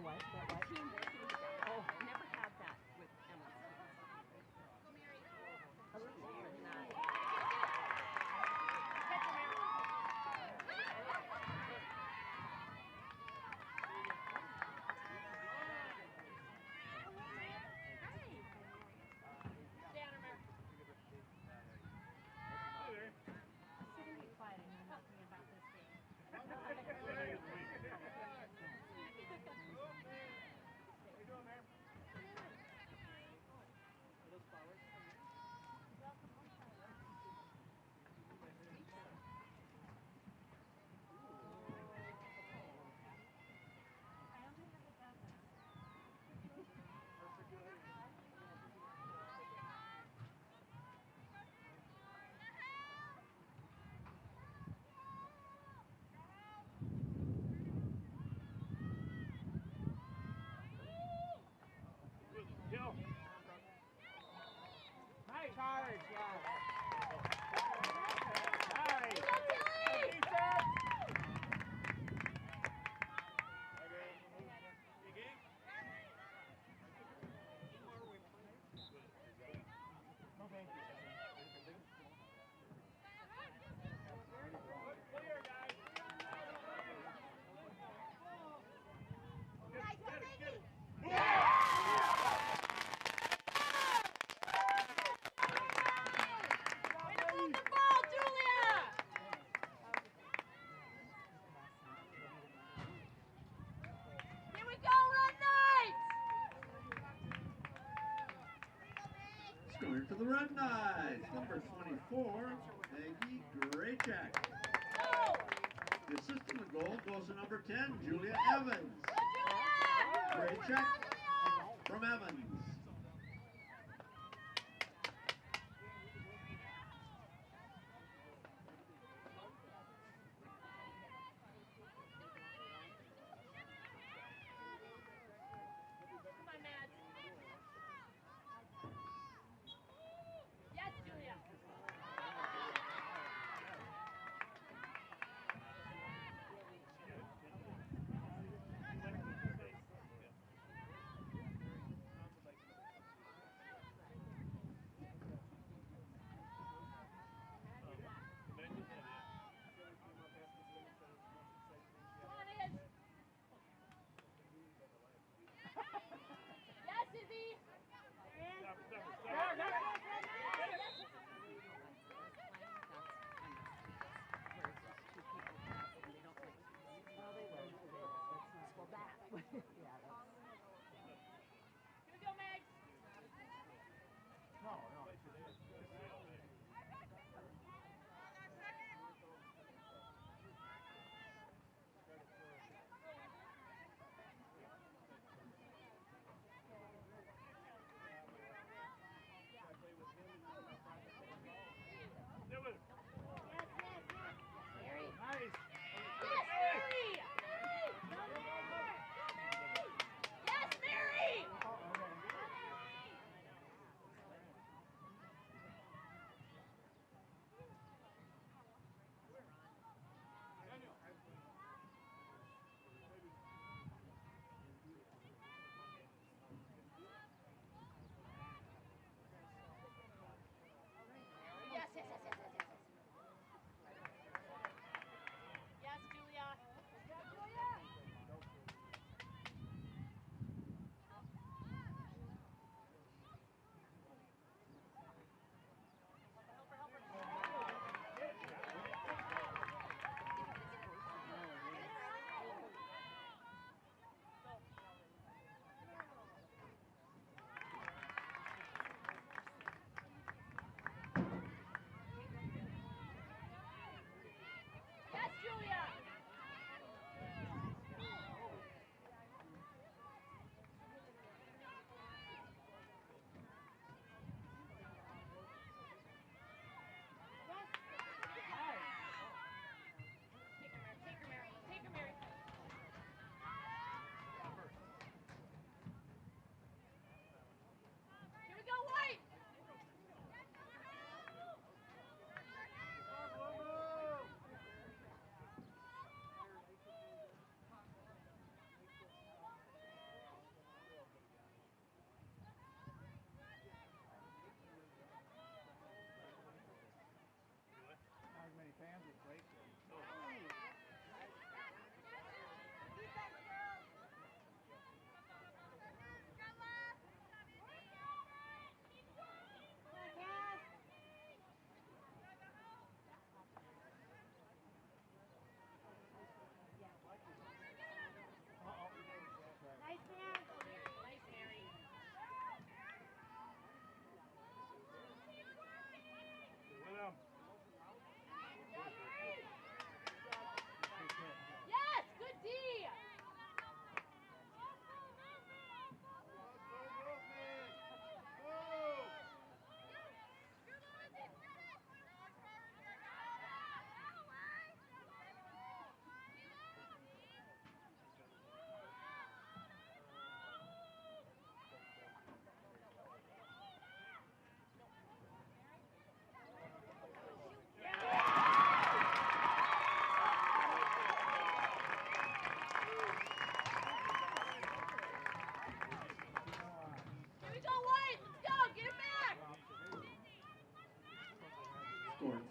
what? Team working together. Oh. I never had that with Emma's students. A little more than that. Sitting be quiet and you're talking about this game. What are you doing there? Are those flowers? Yo. Nice. Charge, yeah. Nice. Okay. Clear, guys. Get it. Scoring for the Red Knights, number 24, Maggie Gratzick. The assist in the goal goes to number 10, Julia Evans. Gratzick from Evans.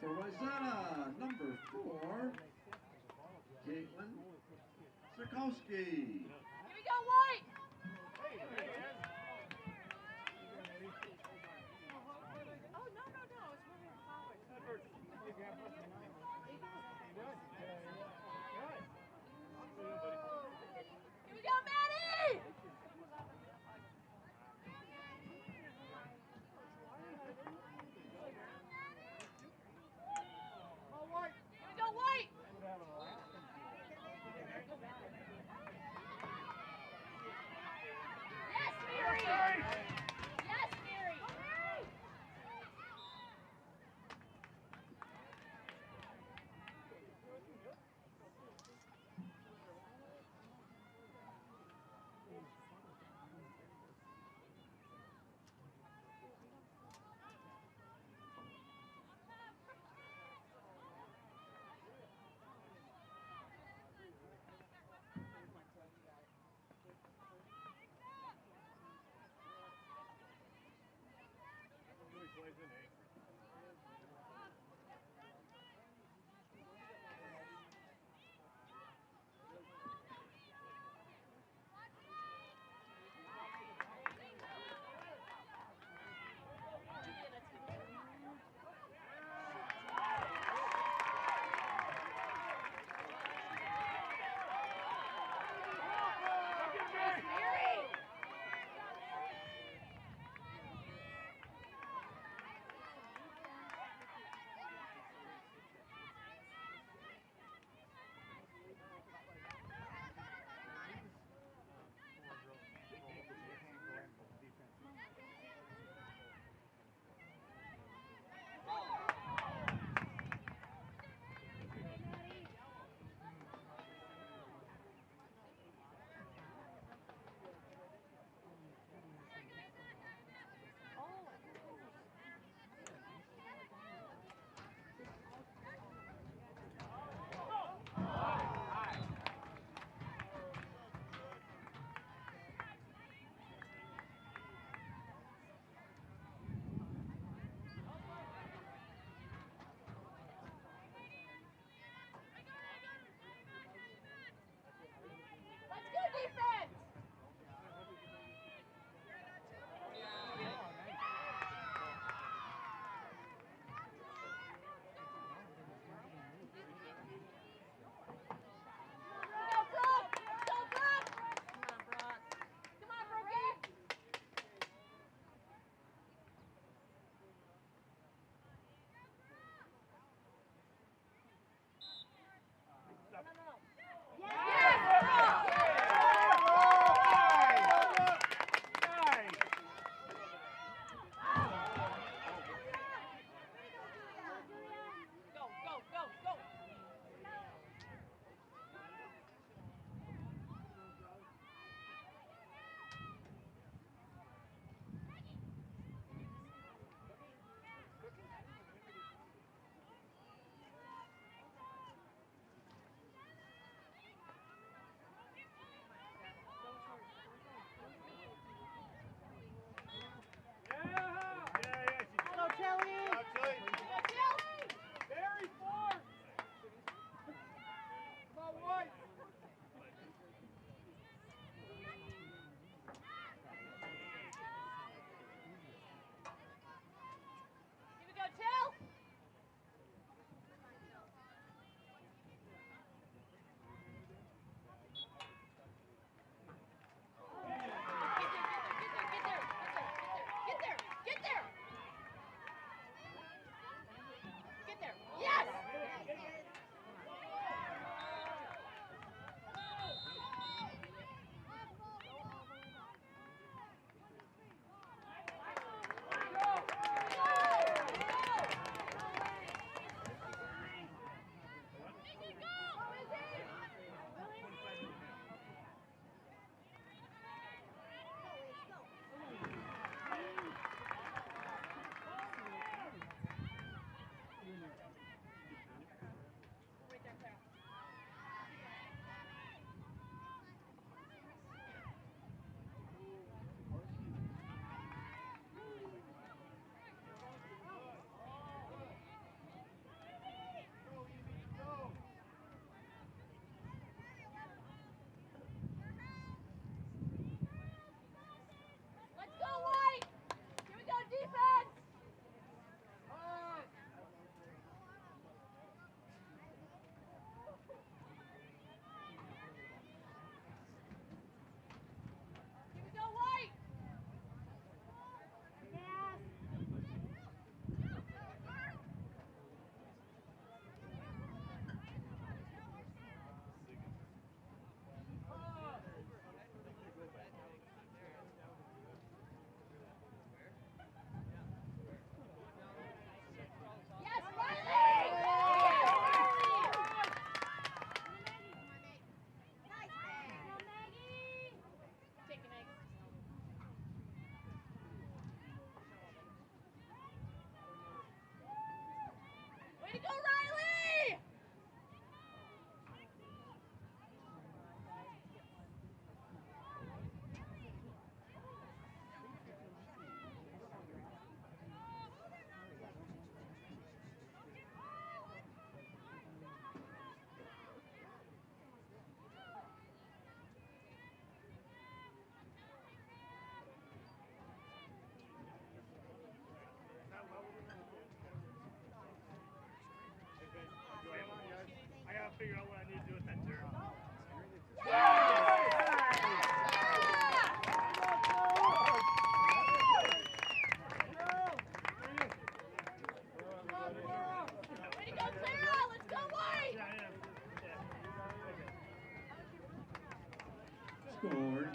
for Wayzata, number 4, Caitlyn Sikorski. Here we go, White! Oh, no, no, no. It's moving forward. Here we go, Maddie! Here we go, White! Yes!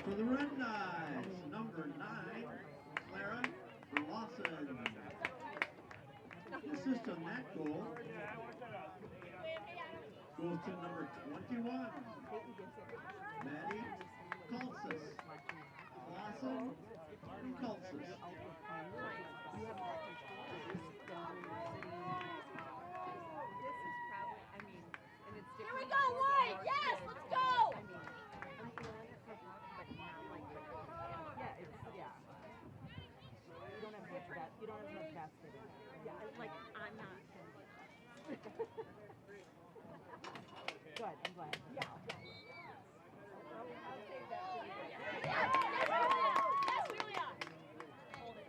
For the Red Knights, number 9, Clara Lawson. Assist on that goal goes to number 21, Maggie Gratzick. Lawson and Gratzick. Here we go, White! Yes, let's go! You don't have much basket in it. Yeah, like, I'm not. Good, I'm glad. Yeah. I'll take that. Yes, Julia! Yes, Julia! Hold it.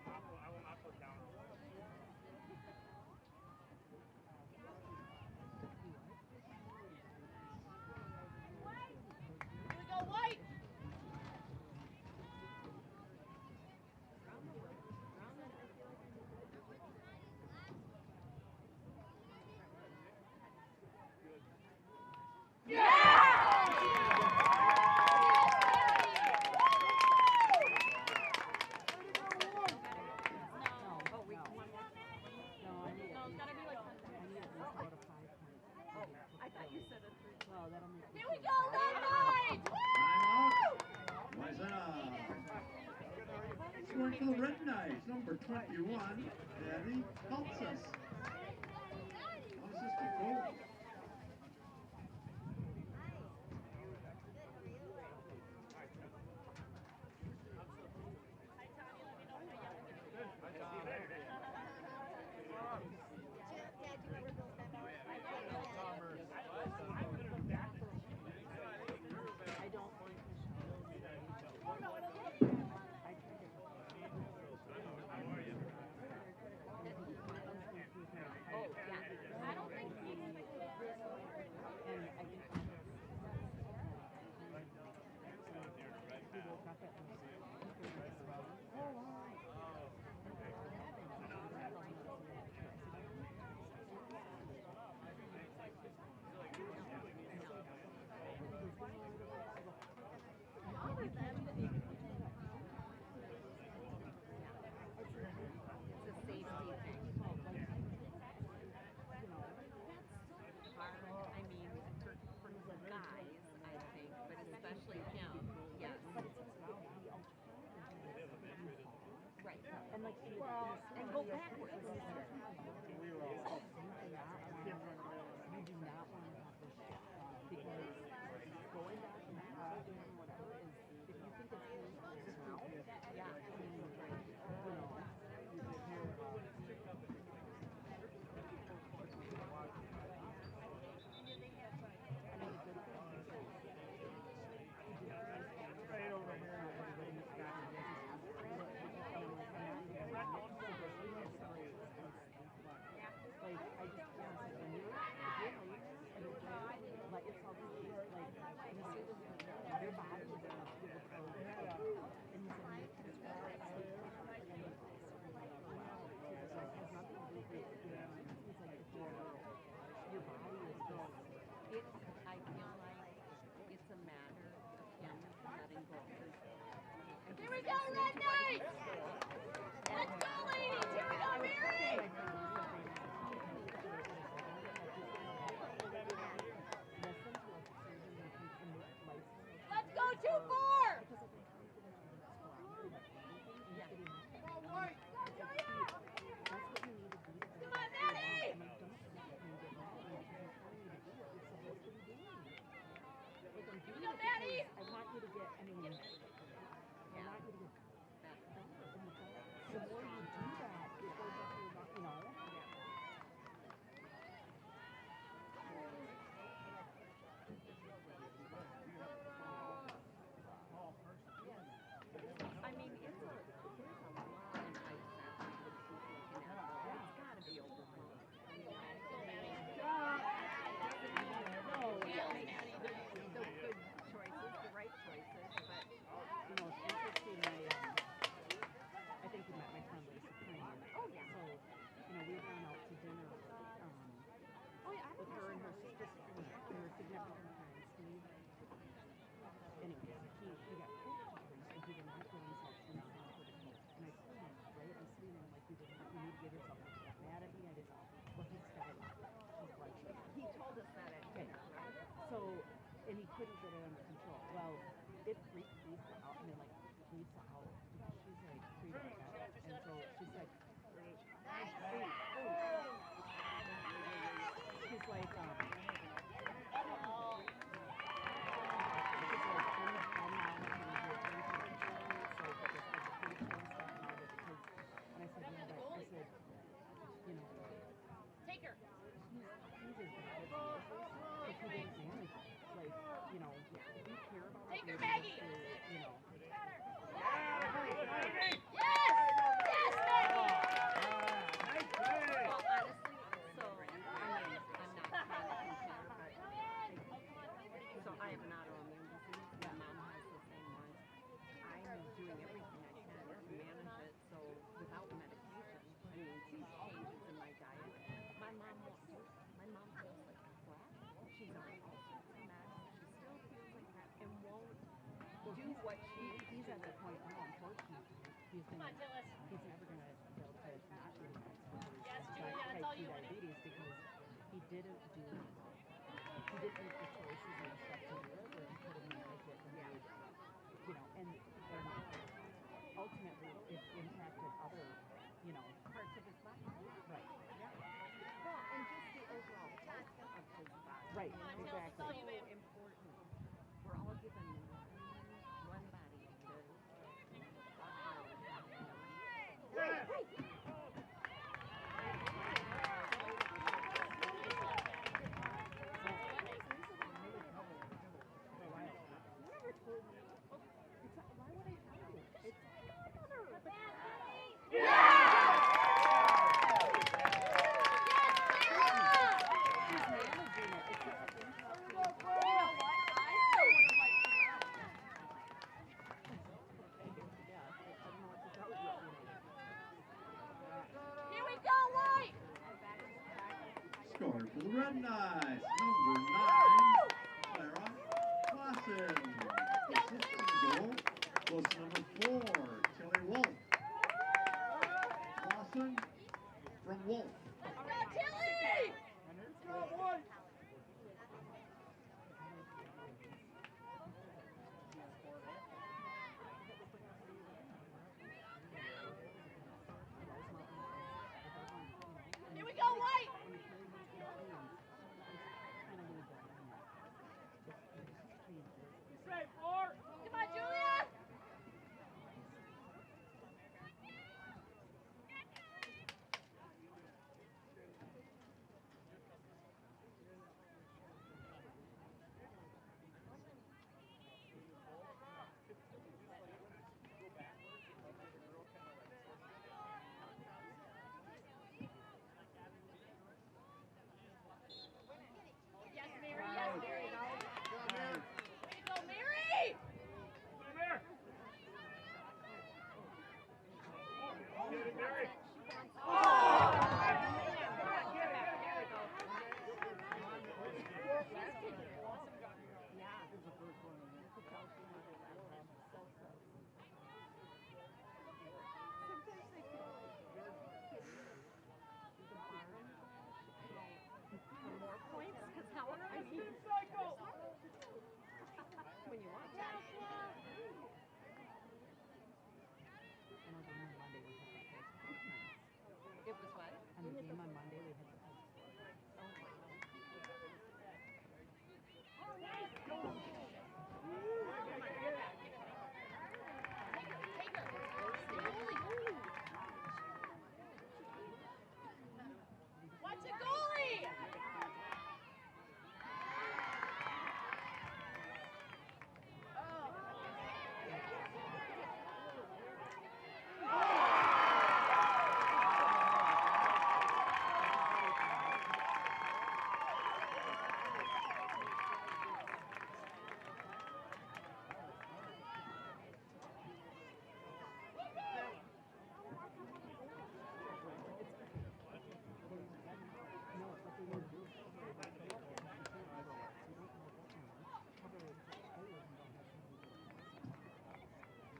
I will not put down. Here we go, White! Here we go, Red Knights! Timeout. Wayzata. Scoring for the Red Knights, number 21, Maggie Gratzick. Unassisted goal. And go backwards. You do not want to have this shot because going back and doing whatever is, if you think it's going to now, yeah, I mean, you know. Here we go, Red Knights! Let's go, ladies! Here we go, Mary! Let's go, 2-4! Come on, Maddie! Here we go, Maddie! I want you to get, I mean, I want you to get that. The more you do that, it goes up to, you know. I mean, here's a lot of ice that it's got to be overwhelming. No, the good choices, the right choices, but the most interesting way and he couldn't get it under control. Well, it freaked Lisa out, and it like Lisa out because she's like freaked out, and so she's like, she's like, Take her. Take her, Maggie. You know. Yes! Yes, Maggie! Well, honestly, so, I mean, I'm not trying to compare, but, so I have an autoimmune disease. My mom has the same one. I'm doing everything I can to manage it, so without medication, I mean, these changes in my diet, my mom won't do it. My mom feels like crap. She's on all sorts of meds. She still feels like crap and won't do what He's at the point now, unfortunately. He's Come on, Tillis. never gonna be able to not do meds for his Yes, type Julia, that's all 2 you wanted. diabetes because he didn't make the choices and stuff to do it, where he could have managed it and made, you know, and ultimately it impacted other, you know, parts of his body. right. Well, and just the overall health of his body. Right, Come on, Tillis, exactly. that's all you, So babe. important. We're all given one body to walk around, you know. Never told me. It's not, why would I tell you? It's she's managing it. It's not impacting. You know what? I still would have liked to know. Yeah, I don't know what to tell you. Here we go, White! Scoring for the Red Knights, number 9, Clara Clausen. The assistant goal goes to number 4, Tilly Wolf. Clausen from Wolf. Let's go, Tilly! Here we go, White! Come on, Julia! Yes, Mary, yes, Mary. Way to go, Mary! More points? Because how are I mean, when you want that. It was what? On the game on Monday, we hit the post. Watch the goalie!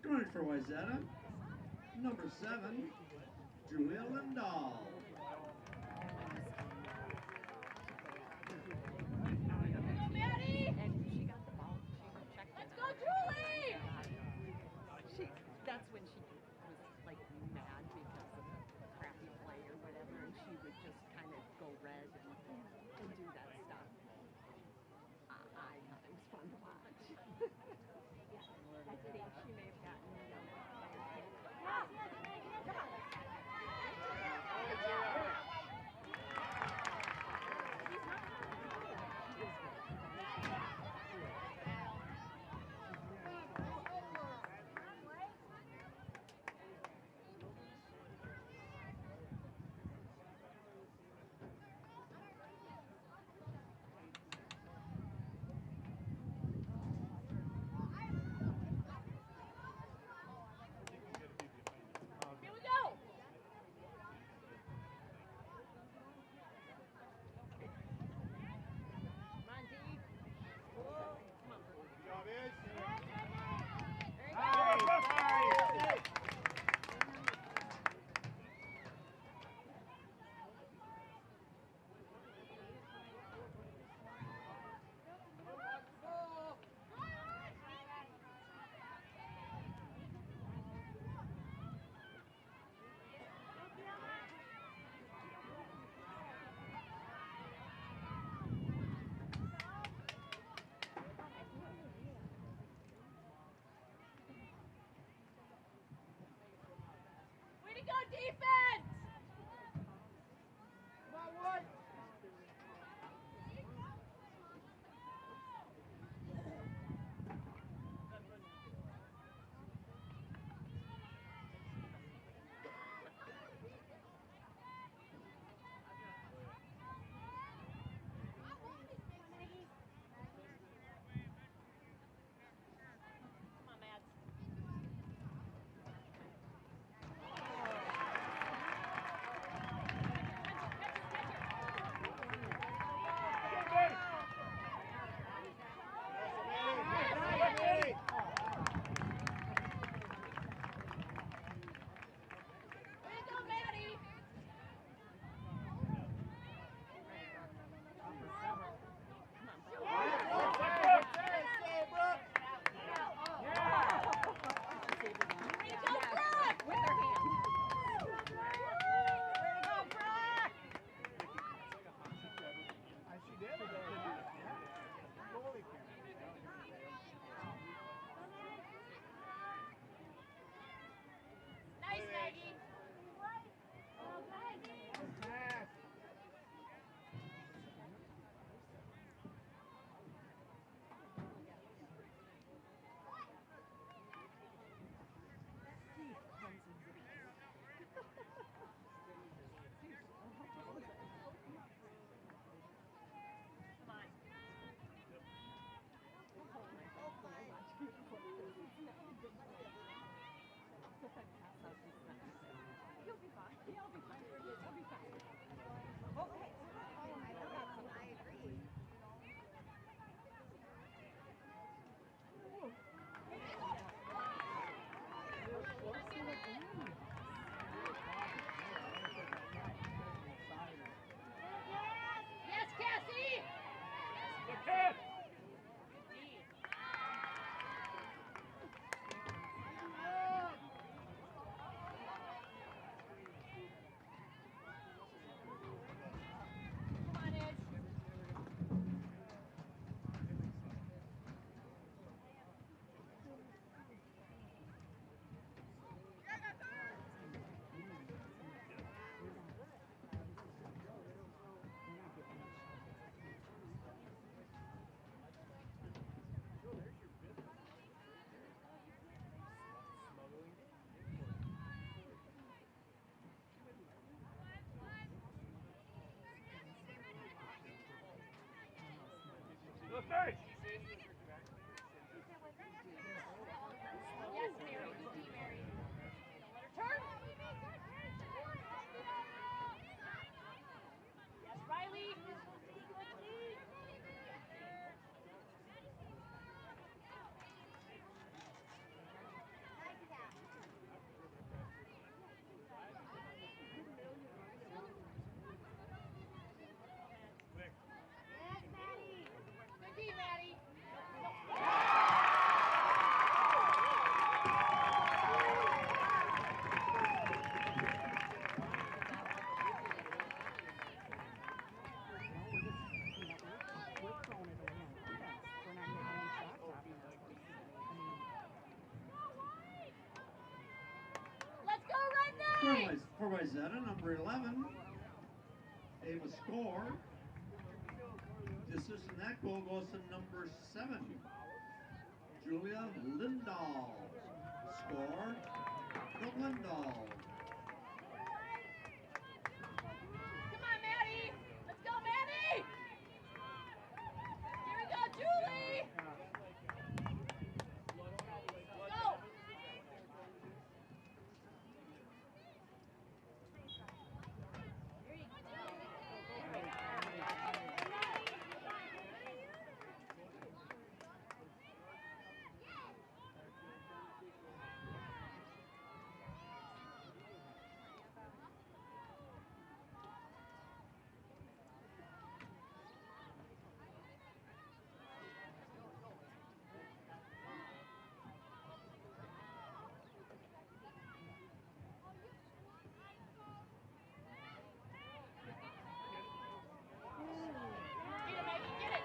Scoring for Wayzata, number 7, Julia Lindall. Go, Maddie! And she got the Yes, Cassie! Come on, Edge. Yes, Mary. Easy, Mary. Don't let her turn. Yes, Riley. Good D, Maddie. We're throwing it away on defense. We're not getting any shots off. Let's go, Red Knights! For Wayzata, number 11, Ava Score. The assist in that goal goes to number 7, Julia Lindall. Score from Lindall. Come on, Maddie! Let's go, Maddie! Here we go, Julie! Go! Here you Get it, Maggie, get it!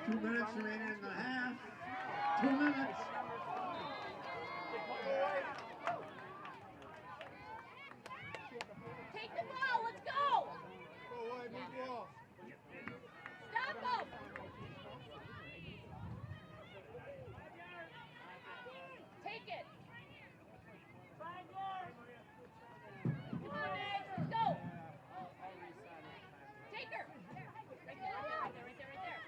2 minutes remaining in the half. 2 minutes. Take the ball, let's go! Stop them! Take it! Come on, Max, let's go! Take her! Right there, right there, right there, right there.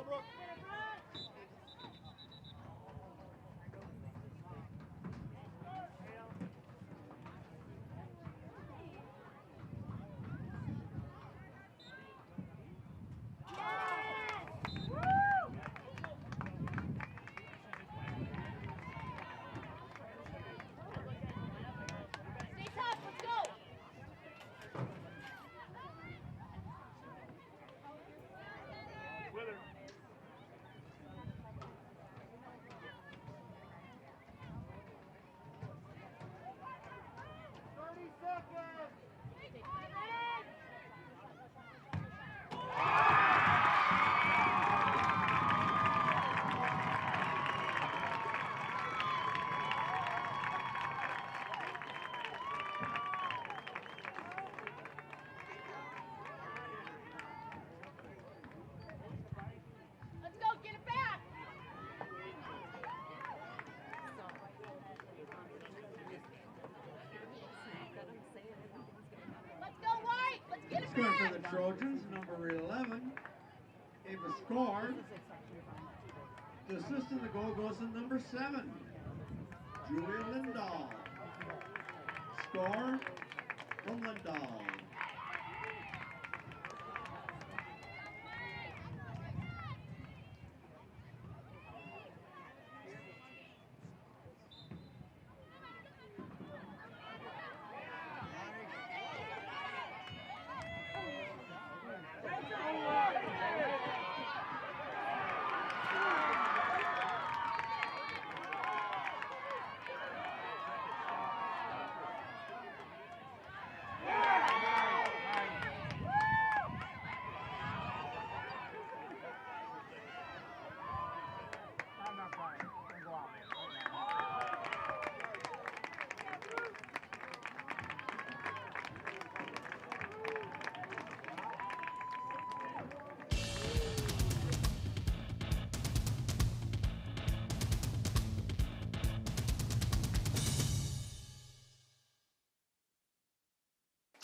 Stay tough, let's go! With her. Let's go, get it back! Let's go, White! Let's get it Scoring back! for the Trojans, number 11, Ava Score. The assist in the goal goes to number 7, Julia Lindall. Score from Lindall.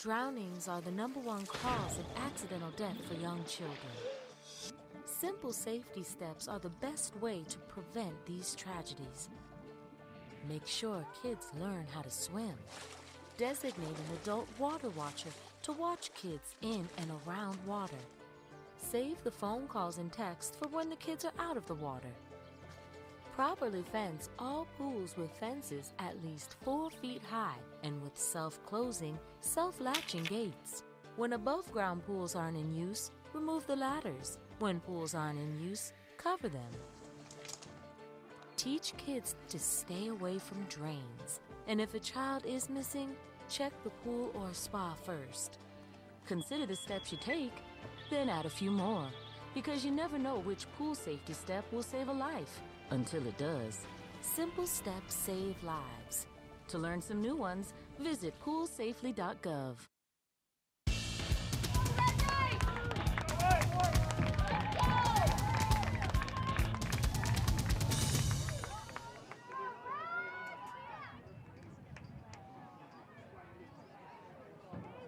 Drownings are the #1 cause of accidental death for young children. Simple safety steps are the best way to prevent these tragedies. Make sure kids learn how to swim. Designate an adult water watcher to watch kids in and around water. Save the phone calls and texts for when the kids are out of the water. Properly fence all pools with fences at least 4 feet high and with self-closing, self-latching gates. When above-ground pools aren't in use, remove the ladders. When pools aren't in use, cover them. Teach kids to stay away from drains. And if a child is missing, check the pool or spa first. Consider the steps you take, then add a few more. Because you never know which pool safety step will save a life. Until it does. Simple steps save lives. To learn some new ones, visit poolsafely.gov.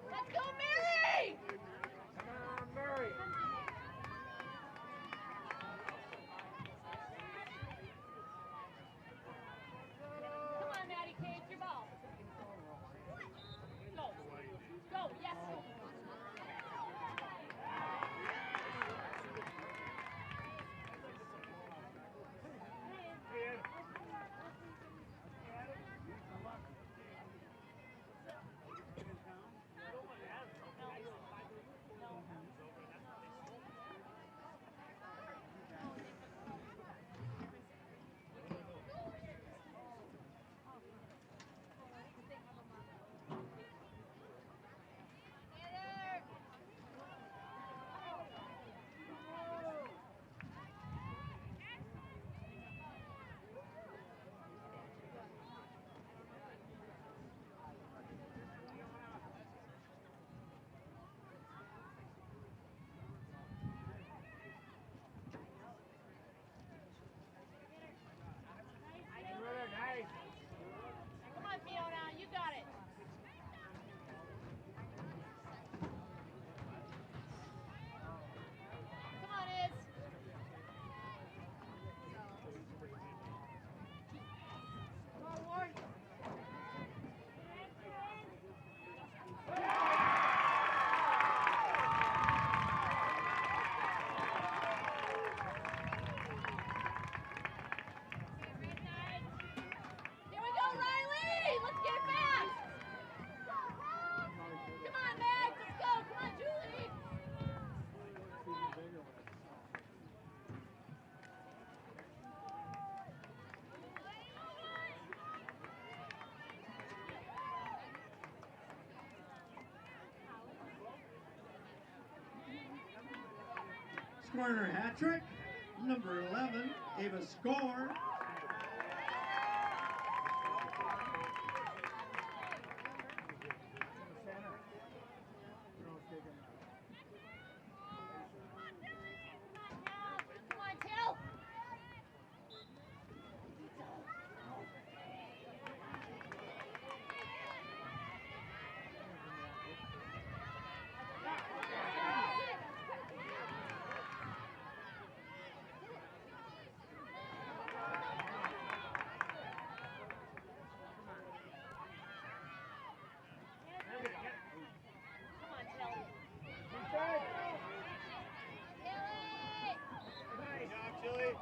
Let's go, Mary! Come on, Maddie Cage, your ball. Go. scoring her hat trick, number 11, Ava Score.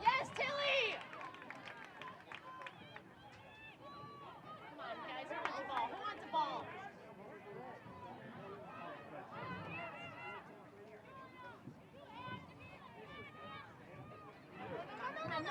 Yes, Tilly! Come on, guys. Who wants the ball? Who wants the ball? Come on, no.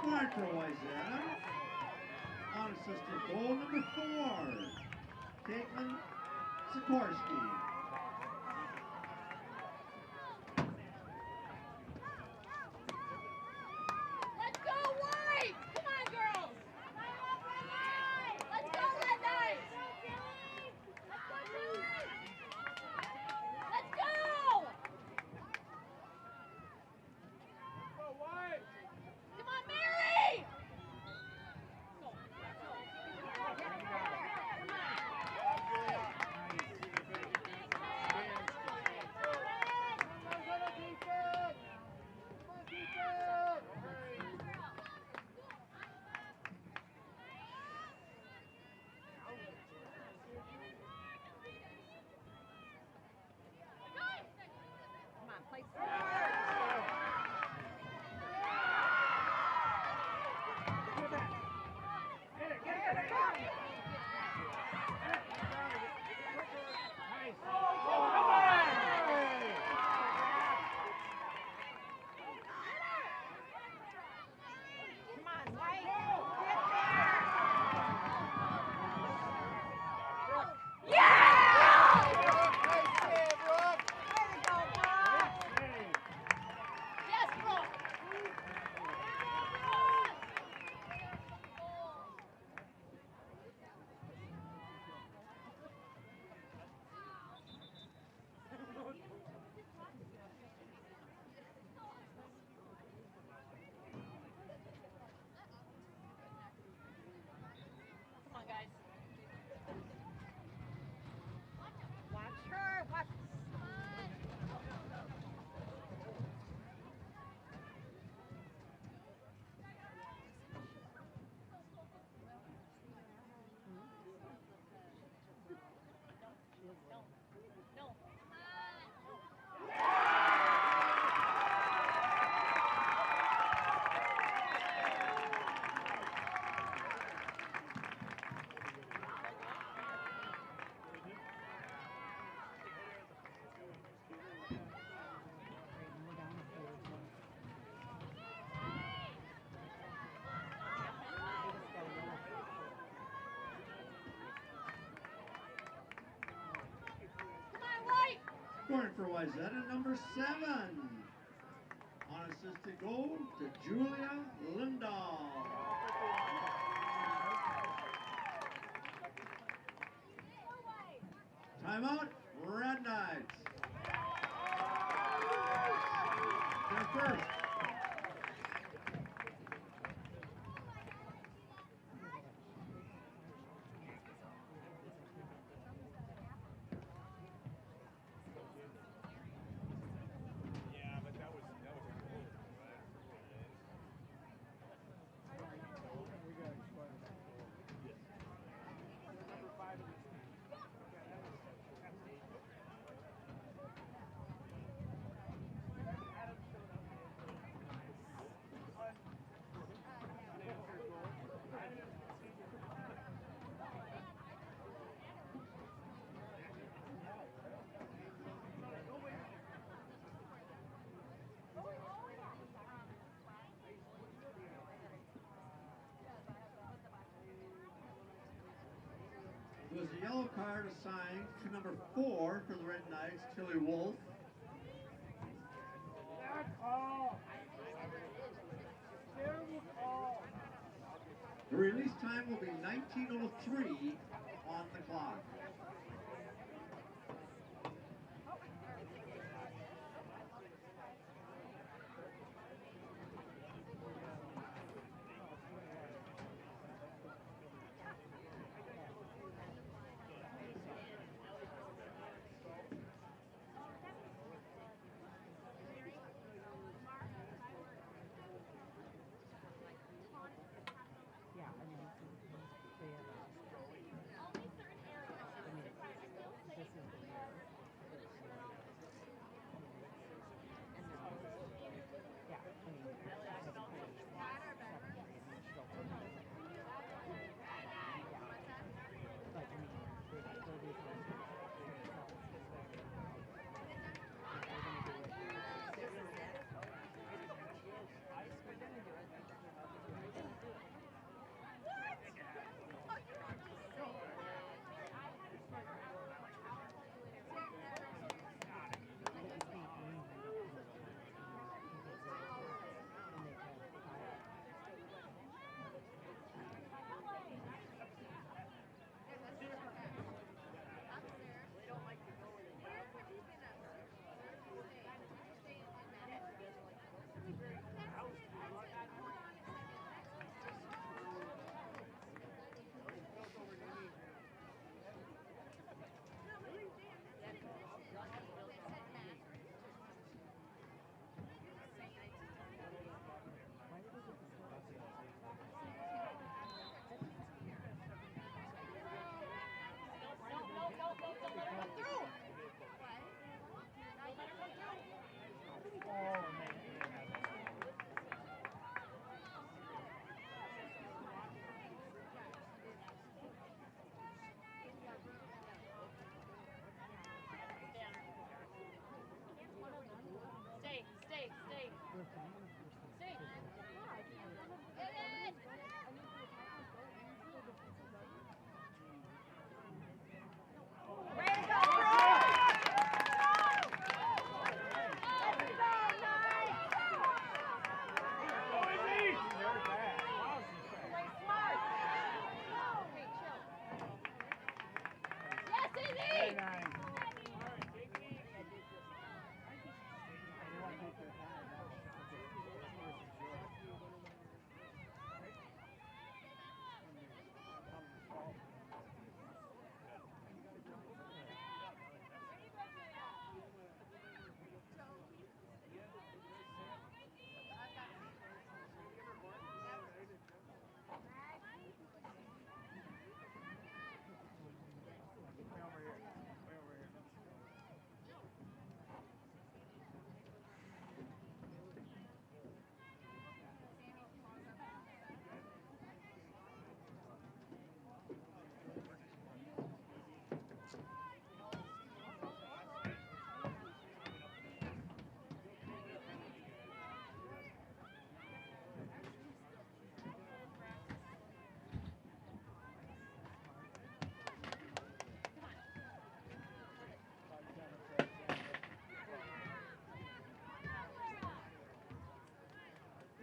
Scoring for Wayzata. Unassisted goal, number 4, Caitlyn Sikorski. Let's go, White! Come on, girls! Let's go, Red Knights! Let's go, Tilly! Let's go! Come on, Mary! Come on, play. Come on, White. Yes, Brooke! Come on, guys. Watch her. Watch. No. Come on, White! Scoring for Wayzata, number 7. Unassisted goal to Julia Lindall. Timeout, Red Knights. They're first. Yeah, but that was card assigned to number 4 for the Red Knights, Tilly Wolf. The release time will be 19:03 on the clock. Yeah, I mean, they have this is the year. Yeah, I mean, but I mean, they're basically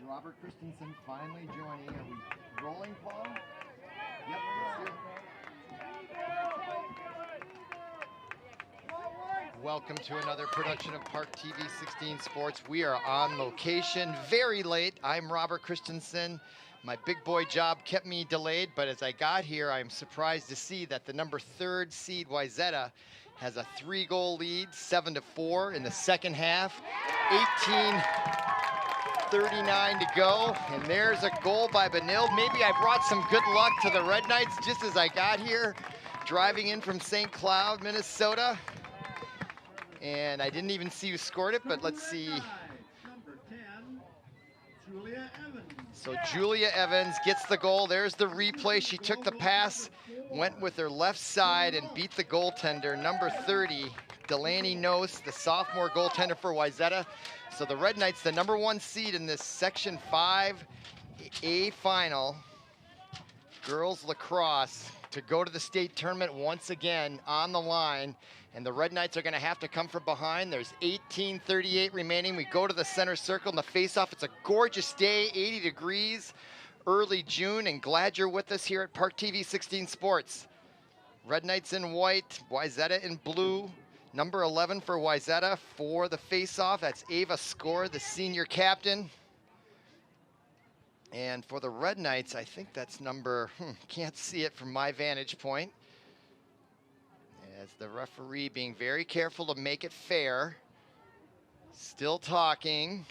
Robert Christensen finally joining. Are we rolling, Paul? Yep, let's do it. Welcome to another production of ParkTV 16 Sports. We are on location, very late. I'm Robert Christensen. My big boy job kept me delayed, but as I got here, I'm surprised to see that the number 3rd seed Wayzata has a 3-goal lead, 7-4 in the second half. 18:39 to go, and there's a goal by Benilde. Maybe I brought some good luck to the Red Knights just as I got here, driving in from St. Cloud, Minnesota. And I didn't even see who scored it, but let's see. Number 10, Julia Evans. So Julia Evans gets the goal. There's the replay. She took the pass, went with her left side and beat the goaltender, number 30, Delaney Nose, the sophomore goaltender for Wayzata. So the Red Knights, the number 1 seed in this Section 5A final, girls lacrosse, to go to the state tournament once again on the line. And the Red Knights are going to have to come from behind. There's 18:38 remaining. We go to the center circle in the face-off. It's a gorgeous day, 80 degrees, early June, and glad you're with us here at ParkTV 16 Sports. Red Knights in white, Wayzata in blue. Number 11 for Wayzata for the face-off. That's Ava Skor, the senior captain. And for the Red Knights, I think that's number, can't see it from my vantage point. As the referee being very careful to make it fair. Still talking.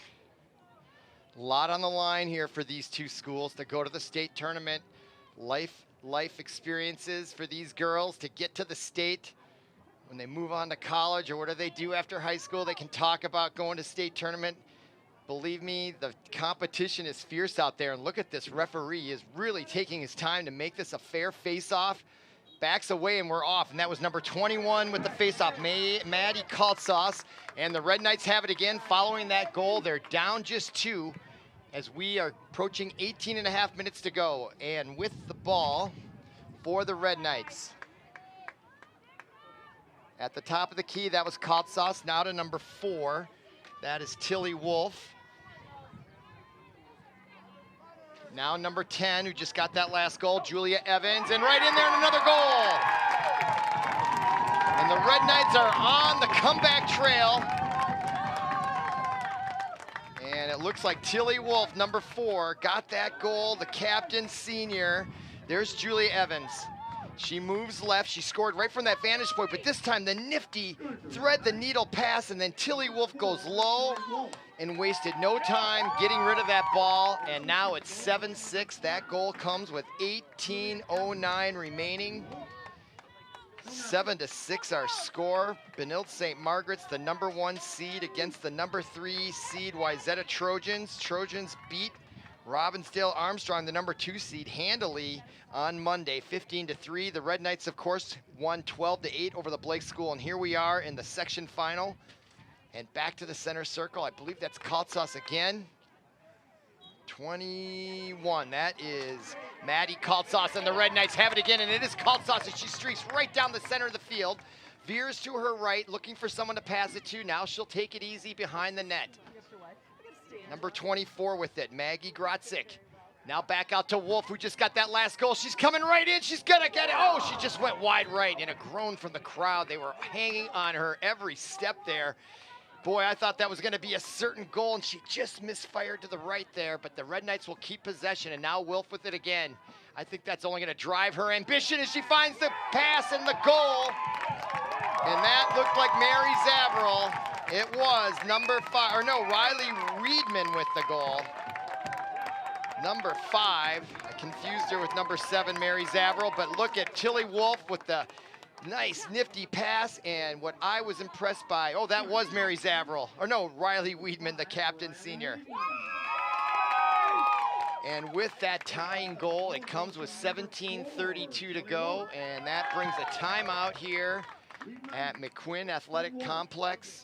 A lot on the line here for these two schools to go to the state tournament. Life experiences for these girls to get to the state. When they move on to college or what do they do after high school, they can talk about going to state tournament. Believe me, the competition is fierce out there. And look at this referee is really taking his time to make this a fair face-off. Backs away and we're off. And that was number 21 with the face-off, Maggie Gratzick. And the Red Knights have it again following that goal. They're down just 2 as we are approaching 18.5 minutes to go. And with the ball for the Red Knights. At the top of the key, that was Gratzick. Now to number 4. That is Tilly Wolf. Now number 10, who just got that last goal, Julia Evans, and right in there and another goal. And the Red Knights are on the comeback trail. And it looks like Tilly Wolf, number 4, got that goal, the captain, senior. There's Julia Evans. She moves left, she scored right from that vantage point, but this time the nifty thread the needle pass, and then Tilly Wolf goes low and wasted no time getting rid of that ball, and now it's 7-6. That goal comes with 18:09 remaining. 7-6 our score. Benilde-St. Margaret's the number 1 seed against the number 3 seed Wayzata Trojans. Trojans beat Robbinsdale Armstrong, the number 2 seed, handily on Monday, 15-3. The Red Knights, of course, won 12-8 over the Blake School, and here we are in the section final. And back to the center circle. I believe that's Gratzick again. 21, that is Maggie Gratzick, and the Red Knights have it again, and it is Gratzick as she streaks right down the center of the field. Veers to her right, looking for someone to pass it to. Now she'll take it easy behind the net. Number 24 with it, Maggie Grotzik. Now back out to Wolf, who just got that last goal. She's coming right in, she's gonna get it. Oh, she just went wide right, and a groan from the crowd. They were hanging on her every step there. Boy, I thought that was gonna be a certain goal, and she just misfired to the right there, but the Red Knights will keep possession, and now Wolf with it again. I think that's only gonna drive her ambition as she finds the pass and the goal. And that looked like Mary Zavril. It was number 5, or no, Riley Reedman with the goal. Number 5, I confused her with number 7, Mary Zavril, but look at Tilly Wolf with the nice, nifty pass, and what I was impressed by, oh, that was Mary Zavril, or no, Riley Weedman, the captain senior. And with that tying goal, it comes with 17:32 to go, and that brings a timeout here at McQuinn Athletic Complex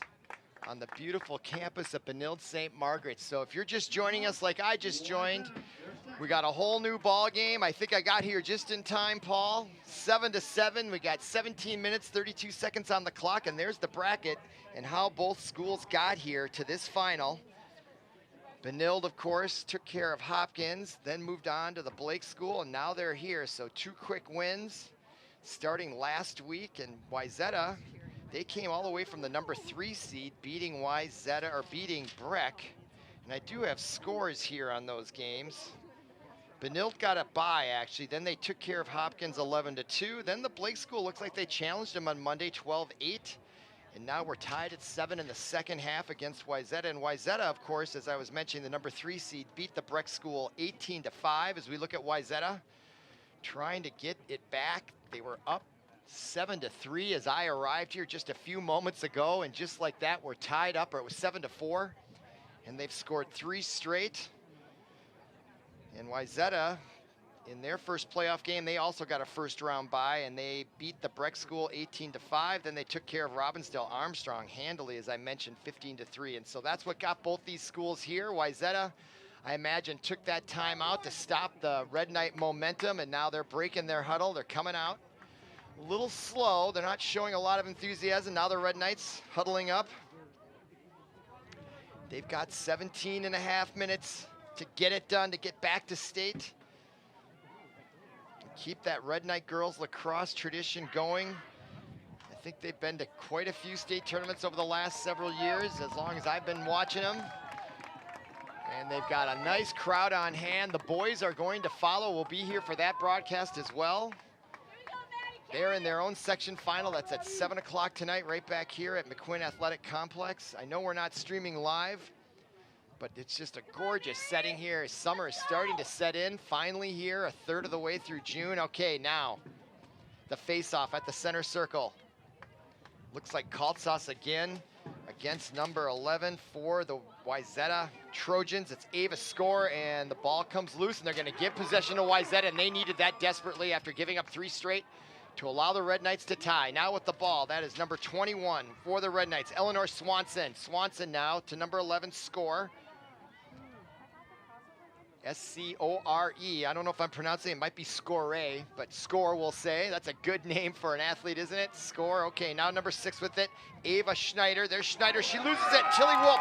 on the beautiful campus of Benilde-St. Margaret. So if you're just joining us like I just joined, we got a whole new ball game. I think I got here just in time, Paul. 7-7, we got 17 minutes, 32 seconds on the clock, and there's the bracket and how both schools got here to this final. Benilde, of course, took care of Hopkins, then moved on to the Blake School, and now they're here. So 2 quick wins starting last week, and Wayzata, they came all the way from the number 3 seed, beating Wayzata, or beating Breck. And I do have scores here on those games. Benilde got a bye, actually. Then they took care of Hopkins 11-2. Then the Blake School looks like they challenged them on Monday 12-8. And now we're tied at 7 in the second half against Wayzata. And Wayzata, of course, as I was mentioning, the number 3 seed, beat the Breck School 18-5. As we look at Wayzata, trying to get it back. They were up 7-3 as I arrived here just a few moments ago, and just like that, we're tied up, or it was 7-4, and they've scored 3 straight. And Wayzata, in their first playoff game, they also got a first-round bye, and they beat the Breck School 18-5. Then they took care of Robbinsdale Armstrong handily, as I mentioned, 15-3. And so that's what got both these schools here. Wayzata I imagine, took that time out to stop the Red Knight momentum, and now they're breaking their huddle. They're coming out a little slow. They're not showing a lot of enthusiasm. Now the Red Knights huddling up. They've got 17 and a half minutes to get it done, to get back to state. Keep that Red Knight girls lacrosse tradition going. I think they've been to quite a few state tournaments over the last several years, as long as I've been watching them. And they've got a nice crowd on hand. The boys are going to follow. We'll be here for that broadcast as well. They're in their own section final. That's at 7 o'clock tonight, right back here at McQuinn Athletic Complex. I know we're not streaming live, but it's just a gorgeous setting here. Summer is starting to set in finally here, a third of the way through June. Okay, now the face-off at the center circle. Looks like Kaltsas again against number 11 for the Wayzata Trojans. It's Ava Score, and the ball comes loose, and they're going to give possession to Wayzata, and they needed that desperately after giving up 3 straight to allow the Red Knights to tie. Now with the ball, that is number 21 for the Red Knights, Eleanor Swanson. Swanson now to number 11, Score. S-C-O-R-E. I don't know if I'm pronouncing it. It might be Score, but Score we'll say. That's a good name for an athlete, isn't it? Score. Okay, now number 6 with it, Ava Schneider. There's Schneider. She loses it. Tilly Wolf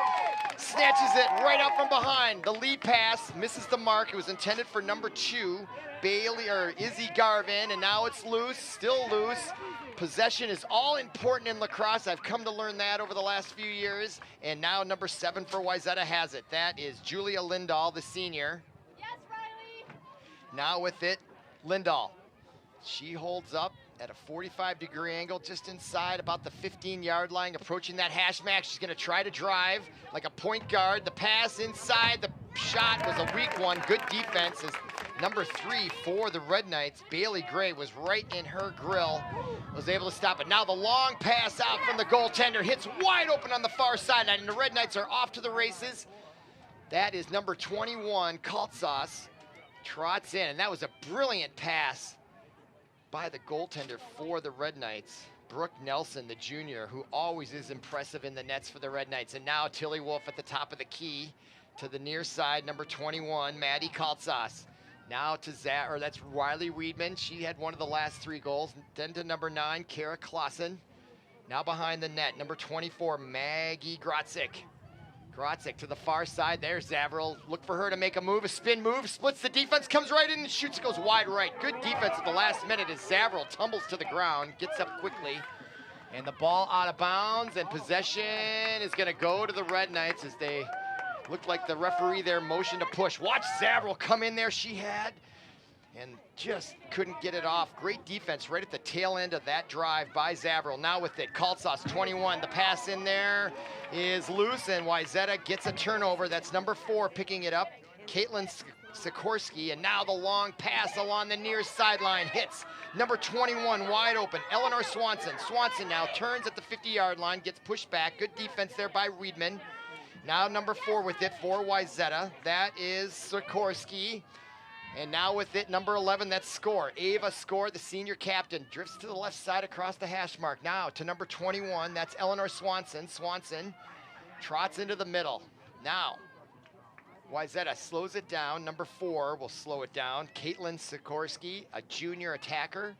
snatches it right out from behind. The lead pass misses the mark. It was intended for number 2, Izzy Garvin, and now it's loose, still loose. Possession is all important in lacrosse. I've come to learn that over the last few years. And now number 7 for Wayzata has it. That is Julia Lindall, the senior. Yes, Riley. Now with it, Lindall. She holds up at a 45-degree angle just inside about the 15-yard line, approaching that hash max. She's going to try to drive like a point guard. The pass inside, the shot was a weak one. Good defense as number 3 for the Red Knights, Bailey Gray, was right in her grill, was able to stop it. Now the long pass out from the goaltender hits wide open on the far sideline, and the Red Knights are off to the races. That is number 21, Kaltsas, trots in, and that was a brilliant pass by the goaltender for the Red Knights, Brooke Nelson, the junior, who always is impressive in the nets for the Red Knights. And now Tilly Wolf at the top of the key to the near side, number 21, Maddie Kaltsas. Now to that's Riley Weedman. She had one of the last 3 goals. Then to number 9, Kara Clausen. Now behind the net, number 24, Maggie Grotzik. Grotzik to the far side. There's Zavril. Look for her to make a move, a spin move, splits the defense, comes right in and shoots, goes wide right. Good defense at the last minute as Zavril tumbles to the ground, gets up quickly. And the ball out of bounds, and possession is going to go to the Red Knights as they look like the referee there motioned to push. Watch Zavril come in there, she had, and just couldn't get it off. Great defense right at the tail end of that drive by Zavril. Now with it, Kaltsas, 21. The pass in there is loose, and Wayzata gets a turnover. That's number 4 picking it up, Caitlyn Sikorski, and now the long pass along the near sideline hits number 21 wide open, Eleanor Swanson. Swanson now turns at the 50-yard line, gets pushed back. Good defense there by Weedman. Now number 4 with it for Wayzata. That is Sikorski. And now with it, number 11, that's Score. Ava Score, the senior captain, drifts to the left side across the hash mark. Now to number 21, that's Eleanor Swanson. Swanson trots into the middle. Now, Wayzata slows it down. Number 4 will slow it down. Caitlyn Sikorski, a junior attacker.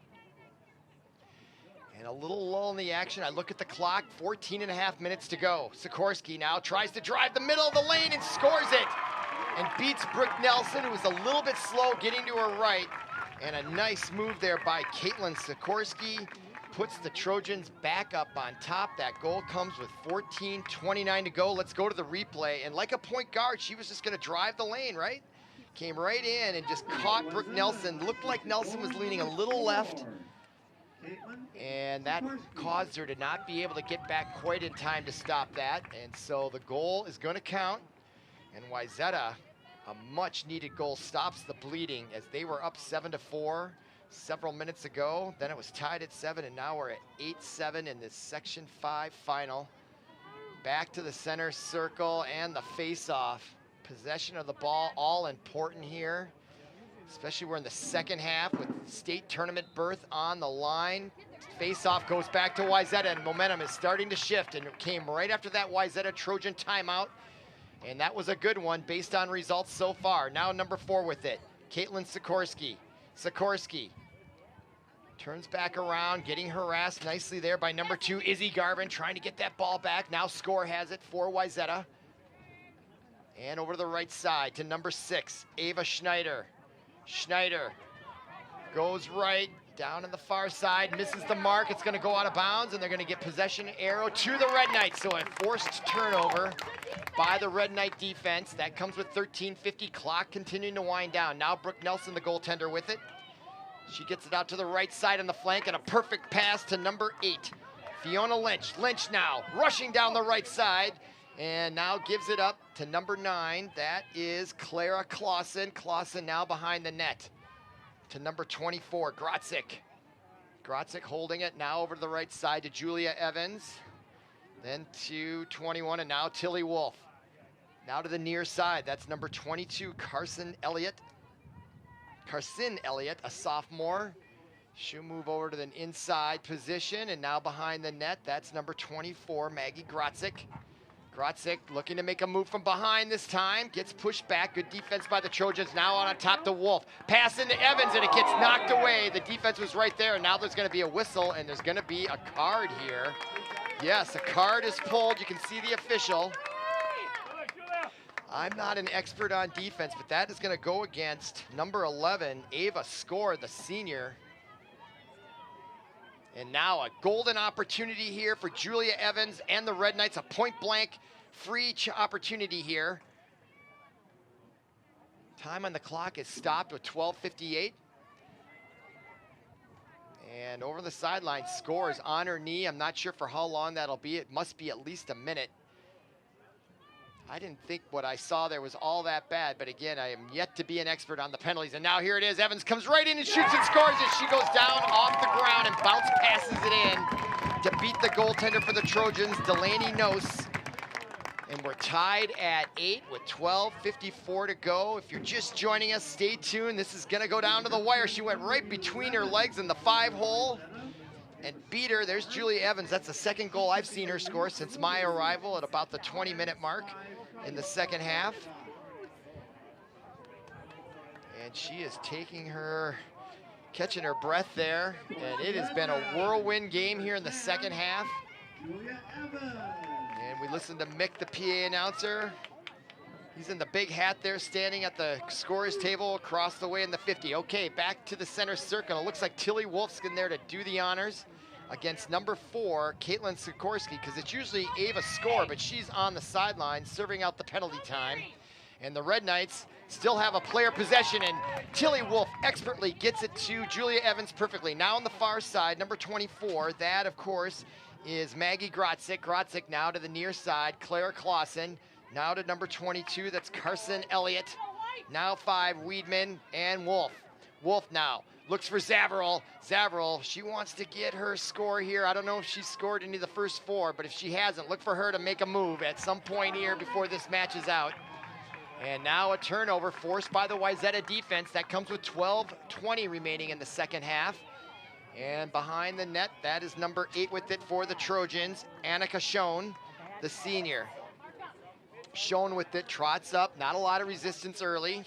And a little lull in the action. I look at the clock, 14 and a half minutes to go. Sikorski now tries to drive the middle of the lane and scores it. And beats Brooke Nelson, who was a little bit slow getting to her right. And a nice move there by Caitlyn Sikorski. Puts the Trojans back up on top. That goal comes with 14:29 to go. Let's go to the replay. And like a point guard, she was just going to drive the lane, right? Came right in and just caught Brooke Nelson. Looked like Nelson was leaning a little left. And that caused her to not be able to get back quite in time to stop that. And so the goal is going to count. And Wayzata, a much-needed goal, stops the bleeding as they were up 7-4 several minutes ago. Then it was tied at 7, and now we're at 8-7 in this Section 5 final. Back to the center circle and the face-off. Possession of the ball, all important here. Especially we're in the second half with state tournament berth on the line. Face-off goes back to Wayzata, and momentum is starting to shift, and it came right after that Wayzata Trojan timeout. And that was a good one based on results so far. Now number 4 with it, Caitlyn Sikorski. Sikorski turns back around, getting harassed nicely there by number 2, Izzy Garvin, trying to get that ball back. Now score has it for Wayzata. And over to the right side to number 6, Ava Schneider. Schneider goes right, down on the far side, misses the mark. It's gonna go out of bounds, and they're gonna get possession arrow to the Red Knights. So a forced turnover by the Red Knight defense. That comes with 13:50, clock continuing to wind down. Now Brooke Nelson, the goaltender, with it. She gets it out to the right side on the flank, and a perfect pass to number 8, Fiona Lynch. Lynch now rushing down the right side, and now gives it up to number 9. That is Clara Clausen. Clausen now behind the net to number 24, Grotzik. Grotzik holding it now over to the right side to Julia Evans. Then to 21, and now Tilly Wolf. Now to the near side, that's number 22, Carson Elliott, a sophomore. She'll move over to the inside position, and now behind the net, that's number 24, Maggie Grotzik. Grotzik looking to make a move from behind this time. Gets pushed back. Good defense by the Trojans. Now on top to Wolf. Pass into Evans, and it gets knocked away. The defense was right there, and now there's going to be a whistle, and there's going to be a card here. Yes, a card is pulled. You can see the official. I'm not an expert on defense, but that is going to go against number 11, Ava Skor, the senior. And now a golden opportunity here for Julia Evans and the Red Knights, a point-blank free opportunity here. Time on the clock is stopped with 12:58. And over the sideline, scores on her knee. I'm not sure for how long that'll be. It must be at least a minute. I didn't think what I saw there was all that bad, but again, I am yet to be an expert on the penalties. And now here it is. Evans comes right in and shoots and scores as she goes down off the ground and bounce passes it in to beat the goaltender for the Trojans, Delaney Nose. And we're tied at 8 with 12:54 to go. If you're just joining us, stay tuned. This is gonna go down to the wire. She went right between her legs in the 5-hole and beat her. There's Julia Evans. That's the second goal I've seen her score since my arrival at about the 20-minute mark in the second half. And she is catching her breath there. And it has been a whirlwind game here in the second half. And we listen to Mick, the PA announcer. He's in the big hat there, standing at the scorer's table across the way in the 50. Okay, back to the center circle. It looks like Tilly Wolf's in there to do the honors against number 4, Caitlyn Sikorski, because it's usually Ava Skor, but she's on the sideline serving out the penalty time. And the Red Knights still have a player possession, and Tilly Wolf expertly gets it to Julia Evans perfectly. Now on the far side, number 24, that of course is Maggie Grotzik. Grotzik now to the near side, Clara Clausen. Now to number 22, that's Carson Elliott. Now 5, Weedman and Wolf. Wolf now looks for Zavarol. Zavarol, she wants to get her score here. I don't know if she scored any of the first 4, but if she hasn't, look for her to make a move at some point here before this match is out. And now a turnover forced by the Wayzata defense. That comes with 12:20 remaining in the second half. And behind the net, that is number 8 with it for the Trojans, Annika Schoen, the senior. Schoen with it, trots up, not a lot of resistance early,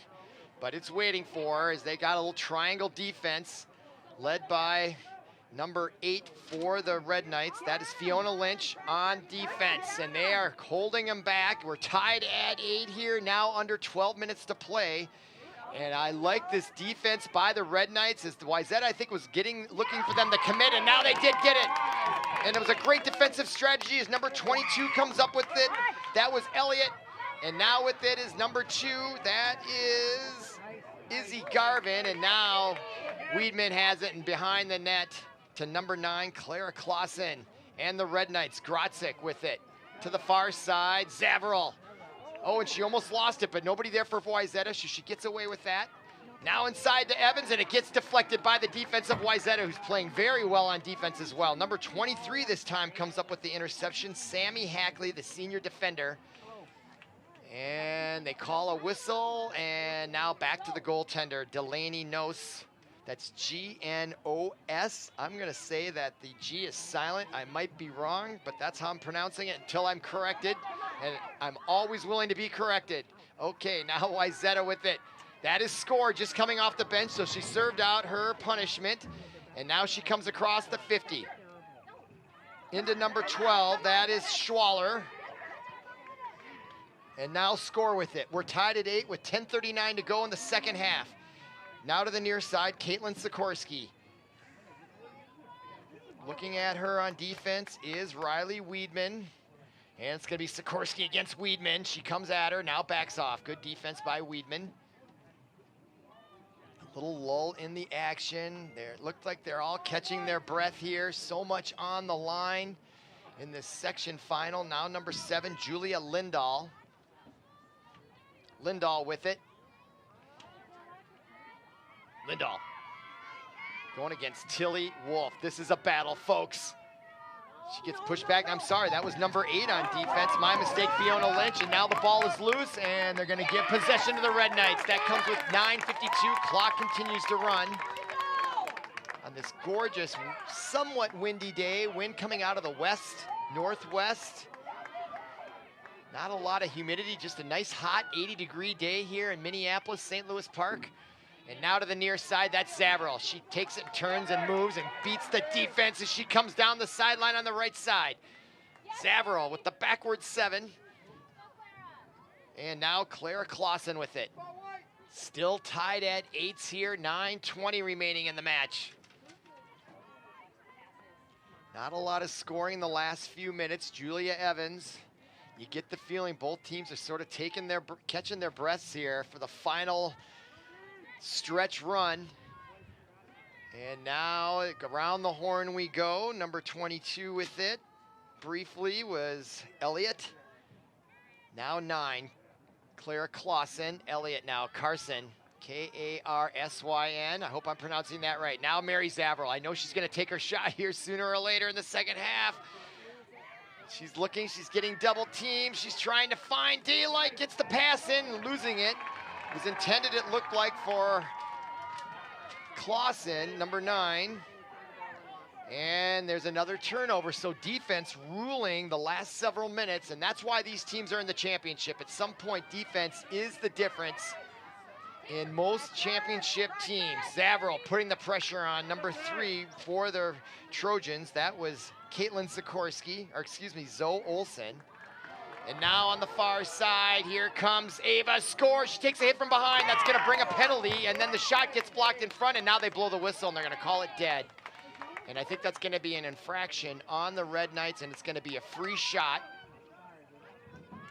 but it's waiting for her as they got a little triangle defense led by number 8 for the Red Knights. That is Fiona Lynch on defense, and they are holding them back. We're tied at 8 here, now under 12 minutes to play. And I like this defense by the Red Knights as the Wayzata, I think, was looking for them to commit, and now they did get it. And it was a great defensive strategy as number 22 comes up with it. That was Elliott. And now with it is number 2. That is Izzy Garvin. And now Weedman has it, and behind the net to number 9, Clara Clausen. And the Red Knights, Grotzik with it. To the far side, Zavarol. Oh, and she almost lost it, but nobody there for Wayzata, so she gets away with that. Now inside to Evans, and it gets deflected by the defense of Wayzata, who's playing very well on defense as well. Number 23 this time comes up with the interception, Sammy Hackley, the senior defender. And they call a whistle, and now back to the goaltender, Delaney Nose. That's G-N-O-S. I'm gonna say that the G is silent. I might be wrong, but that's how I'm pronouncing it until I'm corrected. And I'm always willing to be corrected. Okay, now Wayzata with it. That is score just coming off the bench, so she served out her punishment. And now she comes across the 50. Into number 12, that is Schwaller. And now score with it. We're tied at 8 with 10:39 to go in the second half. Now to the near side, Caitlyn Sikorski. Looking at her on defense is Riley Weedman. And it's going to be Sikorski against Weedman. She comes at her, now backs off. Good defense by Weedman. A little lull in the action. It looked like they're all catching their breath here. So much on the line in this section final. Now number 7, Julia Lindall. Lindall with it. Lindall going against Tilly Wolf. This is a battle, folks. She gets pushed back. I'm sorry, that was number 8 on defense. My mistake, Fiona Lynch, and now the ball is loose, and they're gonna give possession to the Red Knights. That comes with 9:52. Clock continues to run. On this gorgeous, somewhat windy day, wind coming out of the west, northwest. Not a lot of humidity, just a nice hot 80-degree day here in Minneapolis, St. Louis Park. And now to the near side, that's Zavril. She takes it, turns and moves and beats the defense as she comes down the sideline on the right side. Zavril with the backward 7. And now Clara Clausen with it. Still tied at 8s here, 9:20 remaining in the match. Not a lot of scoring the last few minutes. Julia Evans, you get the feeling both teams are sort of catching their breaths here for the final stretch run. And now around the horn we go. Number 22 with it briefly was Elliott. Now 9, Clara Clausen. Elliott now, Carson, Karsyn. I hope I'm pronouncing that right. Now Mary Zavril. I know she's gonna take her shot here sooner or later in the second half. She's looking, she's getting double teamed. She's trying to find daylight, gets the pass in, losing it. It was intended, it looked like, for Clausen, number 9. And there's another turnover, so defense ruling the last several minutes, and that's why these teams are in the championship. At some point, defense is the difference in most championship teams. Zavril putting the pressure on number 3 for the Trojans. That was Caitlyn Sikorski, or excuse me, Zoe Olsen. And now on the far side, here comes Ava, scores. She takes a hit from behind. That's gonna bring a penalty, and then the shot gets blocked in front, and now they blow the whistle, and they're gonna call it dead. And I think that's gonna be an infraction on the Red Knights, and it's gonna be a free shot.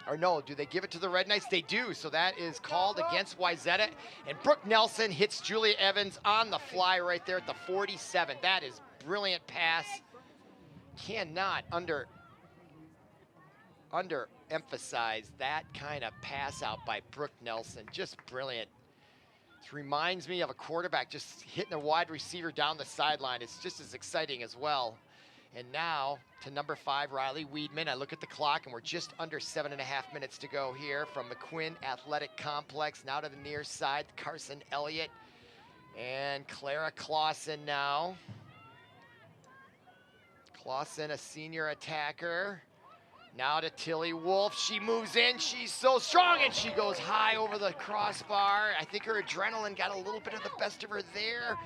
Or no, do they give it to the Red Knights? They do, so that is called against Wayzata. And Brooke Nelson hits Julia Evans on the fly right there at the 47. That is brilliant pass. Cannot underemphasize that kind of pass out by Brooke Nelson. Just brilliant. This reminds me of a quarterback just hitting a wide receiver down the sideline. It's just as exciting as well. And now to number 5, Riley Weedman. I look at the clock and we're just under 7.5 minutes to go here from McQuinn Athletic Complex. Now to the near side, Carson Elliott and Clara Clausen now. Clausen, a senior attacker. Now to Tilly Wolf. She moves in. She's so strong, and she goes high over the crossbar. I think her adrenaline got a little bit of the best of her there.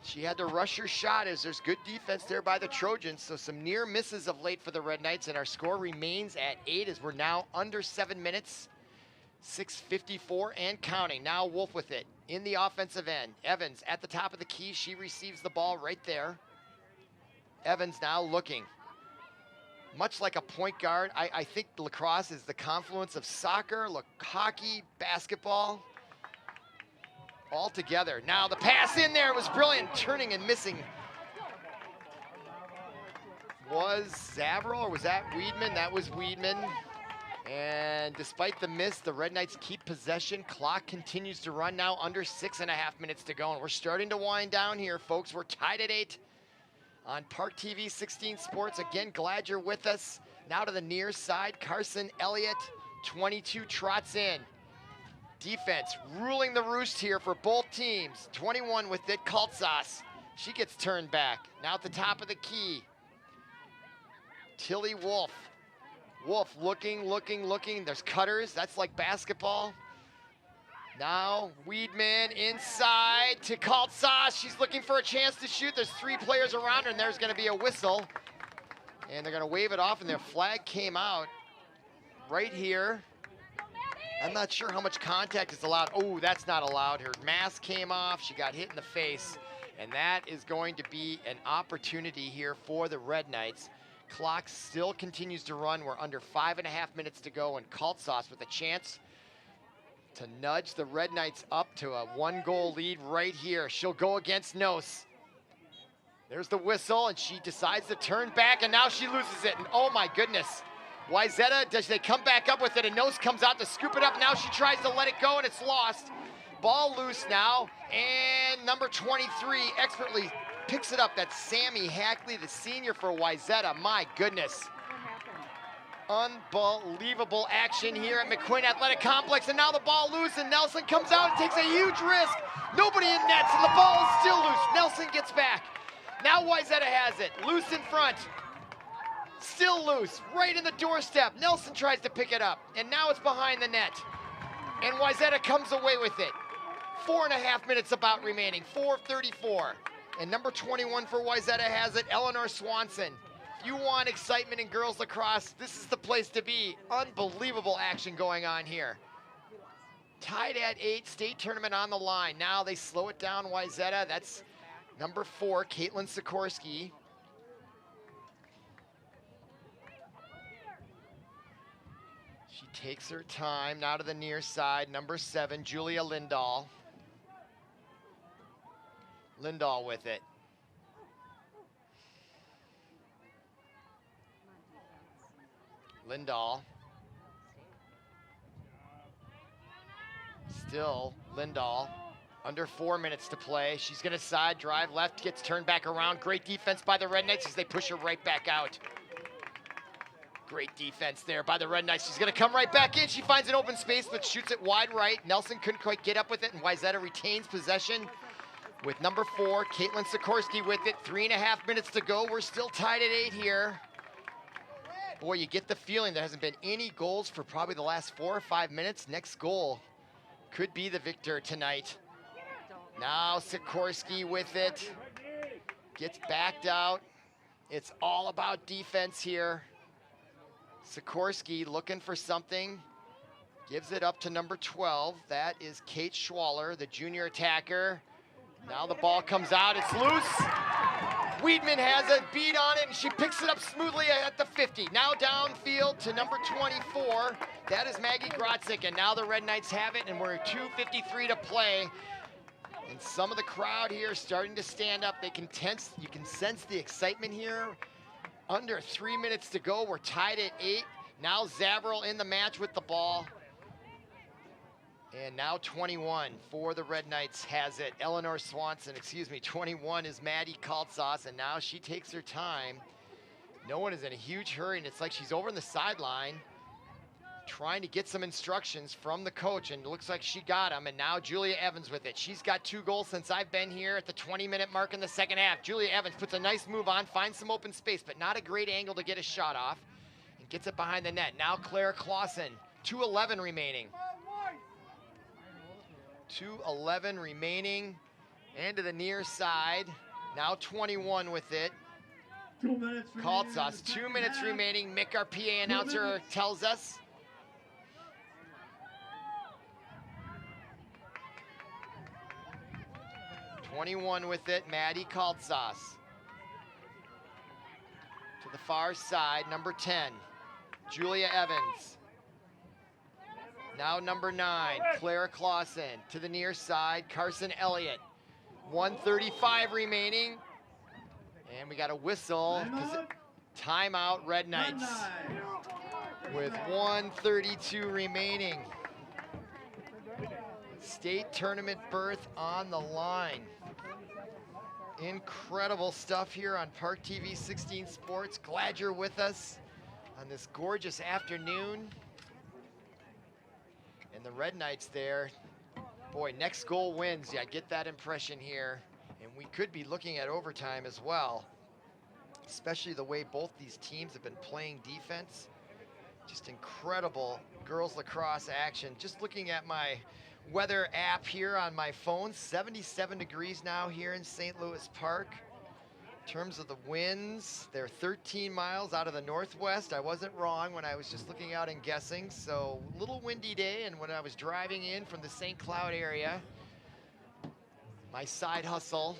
She had to rush her shot as there's good defense there by the Trojans. So some near misses of late for the Red Knights, and our score remains at 8 as we're now under 7 minutes. 6:54 and counting. Now Wolf with it in the offensive end. Evans at the top of the key. She receives the ball right there. Evans now looking. Much like a point guard, I think lacrosse is the confluence of soccer, hockey, basketball, all together. Now the pass in there was brilliant, turning and missing. Was Zavril or was that Weedman? That was Weedman. And despite the miss, the Red Knights keep possession. Clock continues to run now, under 6.5 minutes to go. And we're starting to wind down here, folks. We're tied at 8. On ParkTV 16 Sports. Again, glad you're with us. Now to the near side, Carson Elliott, 22, trots in. Defense ruling the roost here for both teams. 21 with it, Kaltsas. She gets turned back. Now at the top of the key, Tilly Wolf Wolf looking. There's cutters. That's like basketball. Now, Weedman inside to Kaltsas. She's looking for a chance to shoot. There's 3 players around her, and there's going to be a whistle. And they're going to wave it off, and their flag came out right here. I'm not sure how much contact is allowed. Oh, that's not allowed. Her mask came off. She got hit in the face. And that is going to be an opportunity here for the Red Knights. Clock still continues to run. We're under 5.5 minutes to go, and Kaltsas with a chance to nudge the Red Knights up to a 1-goal lead right here. She'll go against Nos. There's the whistle, and she decides to turn back, and now she loses it. And oh my goodness. Wayzata, does they come back up with it? And Nos comes out to scoop it up. Now she tries to let it go, and it's lost. Ball loose now, and number 23 expertly picks it up. That's Sammy Hackley, the senior for Wayzata. My goodness. Unbelievable action here at McQuinn Athletic Complex, and now the ball loose, and Nelson comes out and takes a huge risk. Nobody in nets, and the ball is still loose. Nelson gets back. Now Wayzata has it, loose in front. Still loose, right in the doorstep. Nelson tries to pick it up, and now it's behind the net. And Wayzata comes away with it. 4.5 minutes about remaining, 4:34. And number 21 for Wayzata has it, Eleanor Swanson. If you want excitement in girls lacrosse, this is the place to be. Unbelievable action going on here. Tied at 8, state tournament on the line. Now they slow it down, Wayzata. That's number 4, Caitlyn Sikorski. She takes her time, now to the near side. Number 7, Julia Lindall. Lindall with it. Lindall. Still Lindall. Under 4 minutes to play. She's gonna side drive left, gets turned back around. Great defense by the Red Knights as they push her right back out. Great defense there by the Red Knights. She's gonna come right back in. She finds an open space, but shoots it wide right. Nelson couldn't quite get up with it, and Wayzata retains possession with number 4, Caitlyn Sikorski with it. 3.5 minutes to go. We're still tied at 8 here. Boy, you get the feeling there hasn't been any goals for probably the last 4 or 5 minutes. Next goal could be the victor tonight. Now Sikorski with it. Gets backed out. It's all about defense here. Sikorski looking for something. Gives it up to number 12. That is Kate Schwaller, the junior attacker. Now the ball comes out, it's loose. Weedman has a beat on it, and she picks it up smoothly at the 50. Now downfield to number 24. That is Maggie Grotzik, and now the Red Knights have it, and we're 2:53 to play. And some of the crowd here starting to stand up. You can sense the excitement here. Under 3 minutes to go, we're tied at 8. Now Zavril in the match with the ball. And now 21 for the Red Knights has it. Eleanor Swanson, 21 is Maddie Kaltsas, and now she takes her time. No one is in a huge hurry, and it's like she's over on the sideline trying to get some instructions from the coach, and it looks like she got them. And now Julia Evans with it. She's got 2 goals since I've been here at the 20-minute mark in the second half. Julia Evans puts a nice move on, finds some open space, but not a great angle to get a shot off, and gets it behind the net. Now Claire Clausen, 2:11 remaining. 2:11 remaining, and to the near side. Now 21 with it. 2 minutes remaining. Kaltsas, 2 minutes remaining. Mick, our PA announcer, tells us. '21 with it, Maddie Kaltsas. To the far side, number 10, Julia Evans. Now number 9, Clara Clausen. To the near side, Carson Elliott. 1:35 remaining. And we got a whistle. Timeout, Red Knights. With 1:32 remaining. State tournament berth on the line. Incredible stuff here on ParkTV 16 Sports. Glad you're with us on this gorgeous afternoon. And the Red Knights there, boy, next goal wins. Yeah, I get that impression here. And we could be looking at overtime as well, especially the way both these teams have been playing defense. Just incredible girls lacrosse action. Just looking at my weather app here on my phone, 77 degrees now here in St. Louis Park. In terms of the winds, they're 13 miles out of the northwest. I wasn't wrong when I was just looking out and guessing. So a little windy day, and when I was driving in from the St. Cloud area, my side hustle,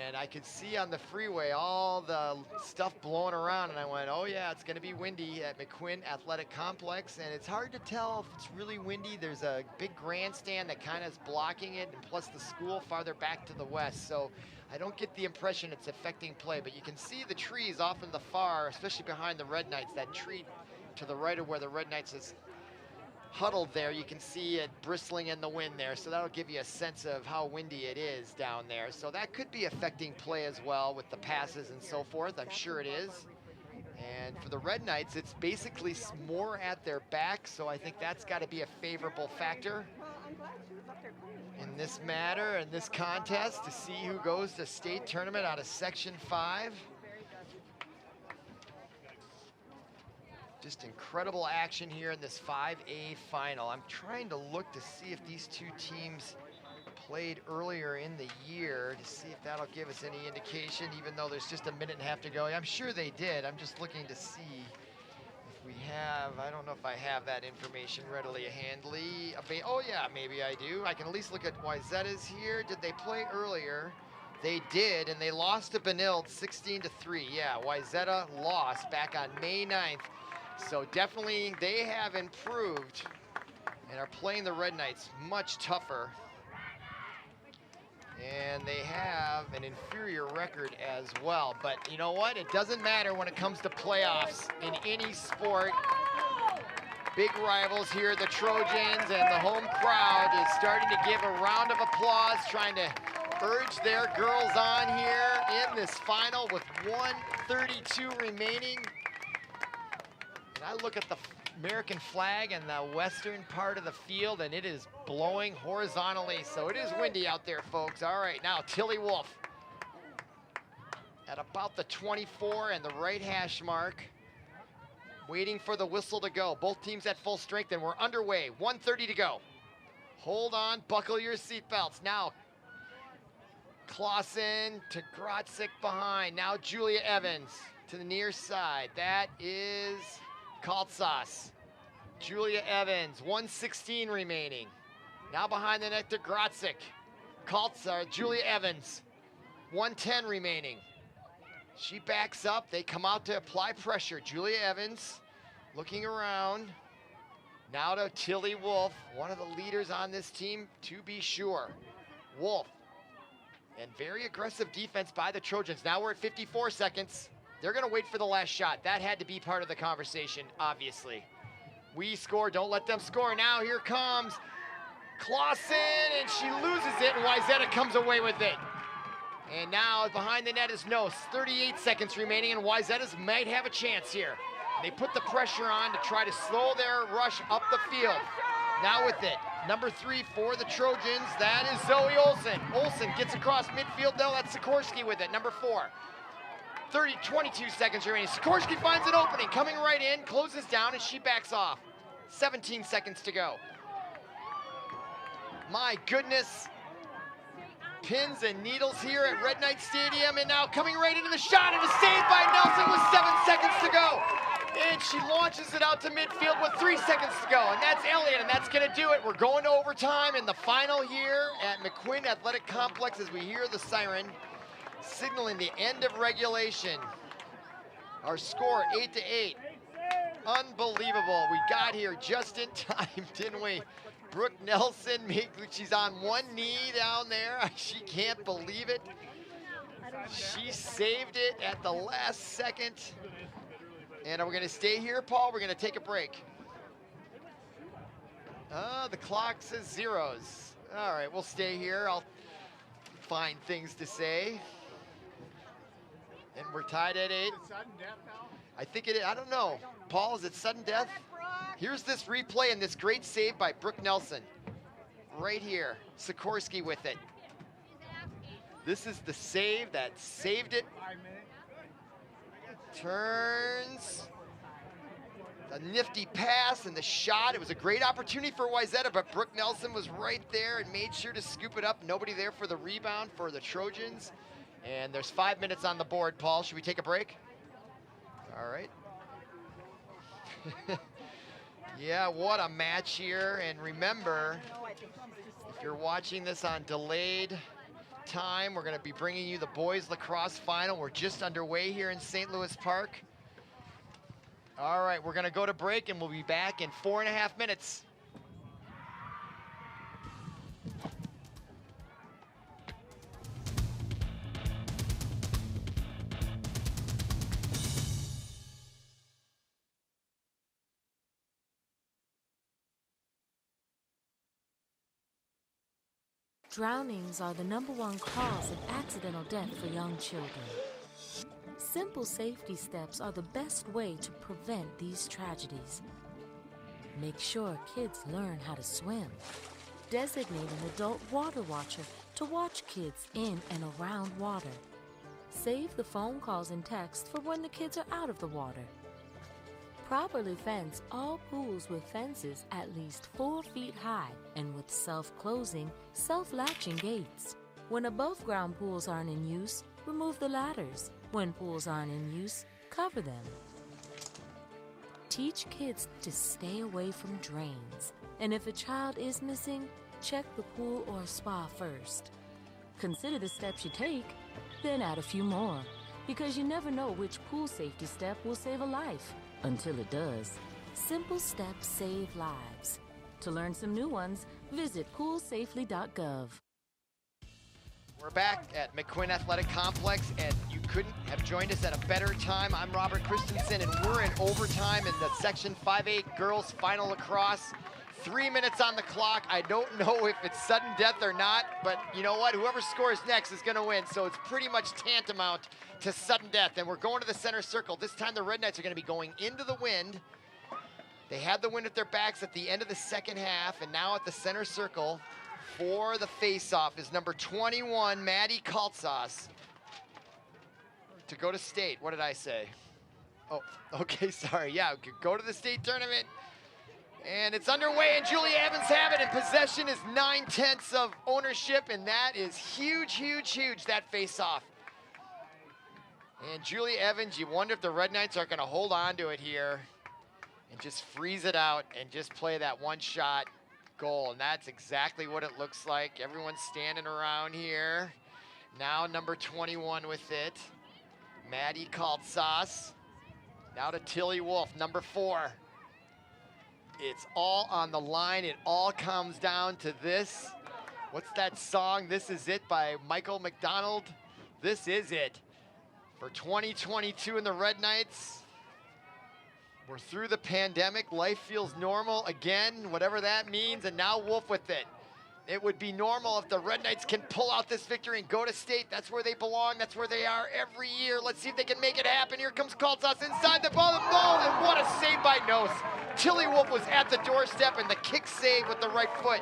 and I could see on the freeway all the stuff blowing around, and I went, oh yeah, it's gonna be windy at McQuinn Athletic Complex, and it's hard to tell if it's really windy. There's a big grandstand that kind of is blocking it, and plus the school farther back to the west, so I don't get the impression it's affecting play, but you can see the trees off in the far, especially behind the Red Knights, that tree to the right of where the Red Knights is huddled there. You can see it bristling in the wind there, so that'll give you a sense of how windy it is down there. So that could be affecting play as well with the passes and so forth. I'm sure it is. And for the Red Knights, it's basically more at their back, so I think that's got to be a favorable factor in this matter, in this contest, to see who goes to state tournament out of Section 5. Just incredible action here in this 5A final. I'm trying to look to see if these two teams played earlier in the year to see if that'll give us any indication, even though there's just a minute and a half to go. I'm sure they did. I'm just looking to see if we have, I don't know if I have that information readily handily. Oh yeah, maybe I do. I can at least look at Wayzata's here. Did they play earlier? They did, and they lost to Benilde 16-3. Yeah, Wayzata lost back on May 9th. So definitely they have improved and are playing the Red Knights much tougher. And they have an inferior record as well. But you know what? It doesn't matter when it comes to playoffs in any sport. Big rivals here, the Trojans, and the home crowd is starting to give a round of applause, trying to urge their girls on here in this final with 1:32 remaining. And I look at the American flag and the western part of the field, and it is blowing horizontally, so it is windy out there, folks. All right, now Tilly Wolf at about the 24 and the right hash mark, waiting for the whistle to go. Both teams at full strength, and we're underway. 1:30 to go. Hold on, buckle your seatbelts. Now Clausen to Grotzik behind. Now Julia Evans to the near side. That is Kaltsas. Julia Evans, 1:16 remaining. Now behind the net to Grotzik. Julia Evans, 1:10 remaining. She backs up, they come out to apply pressure. Julia Evans looking around. Now to Tilly Wolf, one of the leaders on this team, to be sure. Wolf, and very aggressive defense by the Trojans. Now we're at 54 seconds. They're gonna wait for the last shot. That had to be part of the conversation, obviously. We score, don't let them score. Now here comes Clausen, and she loses it, and Wayzata comes away with it. And now behind the net is Nos, 38 seconds remaining, and Wayzata's might have a chance here. They put the pressure on to try to slow their rush up the field. Now with it, number 3 for the Trojans, that is Zoe Olsen. Olsen gets across midfield, though, that's Sikorski with it, number 4. 22 seconds remaining. Sikorski finds an opening, coming right in, closes down, and she backs off. 17 seconds to go. My goodness. Pins and needles here at Red Knight Stadium, and now coming right into the shot, and a save by Nelson with 7 seconds to go. And she launches it out to midfield with 3 seconds to go, and that's Elliott, and that's gonna do it. We're going to overtime in the final here at McQuinn Athletic Complex as we hear the siren signaling the end of regulation. Our score 8-8. Unbelievable. We got here just in time, didn't we? Brooke Nelson, she's on one knee down there. She can't believe it. She saved it at the last second. And we're gonna stay here, Paul. We're gonna take a break. The clock says zeros. All right, we'll stay here. I'll find things to say. And we're tied at 8. I think it is. I don't know. Paul, is it sudden death? Here's this replay and this great save by Brooke Nelson. Right here. Sikorski with it. This is the save that saved it. Turns. A nifty pass and the shot. It was a great opportunity for Wayzata, but Brooke Nelson was right there and made sure to scoop it up. Nobody there for the rebound for the Trojans. And there's 5 minutes on the board, Paul. Should we take a break? All right. Yeah, what a match here. And remember, if you're watching this on delayed time, we're going to be bringing you the boys lacrosse final. We're just underway here in St. Louis Park. All right, we're going to go to break, and we'll be back in 4.5 minutes. Drownings are the #1 cause of accidental death for young children. Simple safety steps are the best way to prevent these tragedies. Make sure kids learn how to swim. Designate an adult water watcher to watch kids in and around water. Save the phone calls and texts for when the kids are out of the water. Properly fence all pools with fences at least 4 feet high and with self-closing, self-latching gates. When above-ground pools aren't in use, remove the ladders. When pools aren't in use, cover them. Teach kids to stay away from drains. And if a child is missing, check the pool or spa first. Consider the steps you take, then add a few more. Because you never know which pool safety step will save a life. Until it does. Simple steps save lives. To learn some new ones, visit poolsafely.gov. We're back at McQuinn Athletic Complex, and you couldn't have joined us at a better time. I'm Robert Christensen, and we're in overtime in the Section 5A girls final lacrosse. 3 minutes on the clock. I don't know if it's sudden death or not, but you know what? Whoever scores next is going to win, so it's pretty much tantamount to sudden death. And we're going to the center circle. This time the Red Knights are going to be going into the wind. They had the wind at their backs at the end of the second half, and now at the center circle for the face-off is number 21, Maggie Gratzick, to go to state. What did I say? Oh, okay, sorry. Yeah, go to the state tournament. And it's underway, and Julia Evans have it, and possession is 9/10 of ownership, and that is huge, huge, huge, that face-off. And Julia Evans, you wonder if the Red Knights are going to hold on to it here and just freeze it out and just play that one-shot goal, and that's exactly what it looks like. Everyone's standing around here. Now number 21 with it, Maggie Gratzick. Now to Tilly Wolf, number 4. It's all on the line. It all comes down to this. What's that song? This Is It by Michael McDonald. This is it. For 2022 in the Red Knights, we're through the pandemic. Life feels normal again, whatever that means, and now Wolf with it. It would be normal if the Red Knights can pull out this victory and go to state. That's where they belong. That's where they are every year. Let's see if they can make it happen. Here comes Gratzick inside the ball, and what a save by Nose. Tilly Wolf was at the doorstep, and the kick save with the right foot.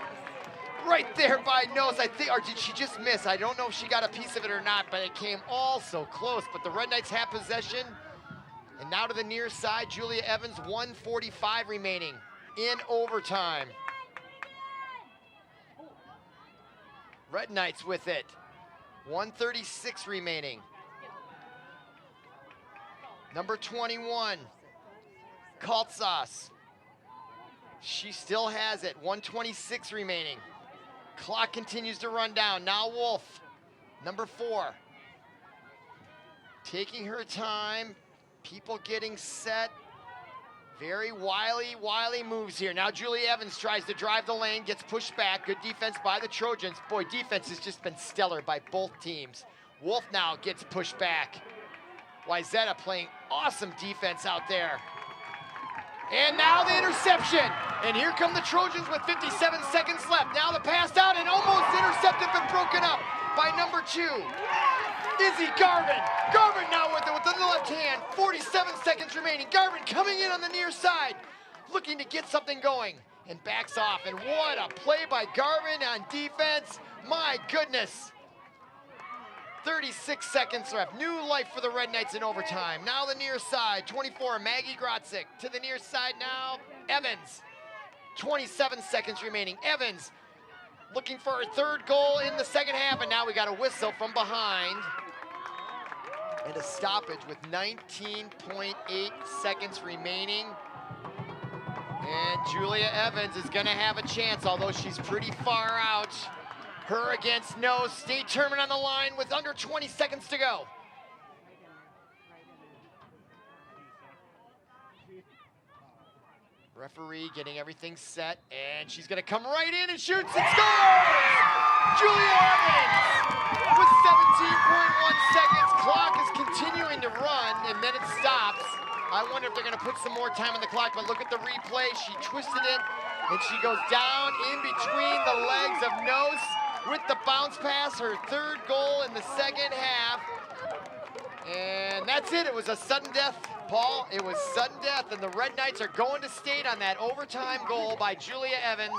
Right there by Nose, I think, or did she just miss? I don't know if she got a piece of it or not, but it came all so close. But the Red Knights have possession. And now to the near side, Julia Evans, 1:45 remaining in overtime. Red Knights with it, 1:36 remaining. Number 21, Gratzick. She still has it, 1:26 remaining. Clock continues to run down. Now Wolf, number 4. Taking her time, people getting set. Very wily moves here. Now Julie Evans tries to drive the lane, gets pushed back. Good defense by the Trojans. Boy, defense has just been stellar by both teams. Wolf now gets pushed back. Wayzata playing awesome defense out there. And now the interception. And here come the Trojans with 57 seconds left. Now the pass out and almost intercepted but broken up by number 2. Izzy Garvin. Garvin now with the left hand. 47 seconds remaining. Garvin coming in on the near side, looking to get something going, and backs off. And what a play by Garvin on defense. My goodness. 36 seconds left. New life for the Red Knights in overtime. Now the near side, 24, Maggie Grotzik. To the near side now, Evans. 27 seconds remaining. Evans looking for her third goal in the second half, and now we got a whistle from behind. And a stoppage with 19.8 seconds remaining. And Julia Evans is gonna have a chance, although she's pretty far out. Her against no state tournament on the line with under 20 seconds to go. Referee getting everything set, and she's gonna come right in and shoots and scores! Julia Evans with 17.1 seconds. Clock is continuing to run, and then it stops. I wonder if they're gonna put some more time on the clock, but look at the replay. She twisted it, and she goes down in between the legs of Nose with the bounce pass, her third goal in the second half. And that's it. It was a sudden death, Paul. It was sudden death, and the Red Knights are going to state on that overtime goal by Julia Evans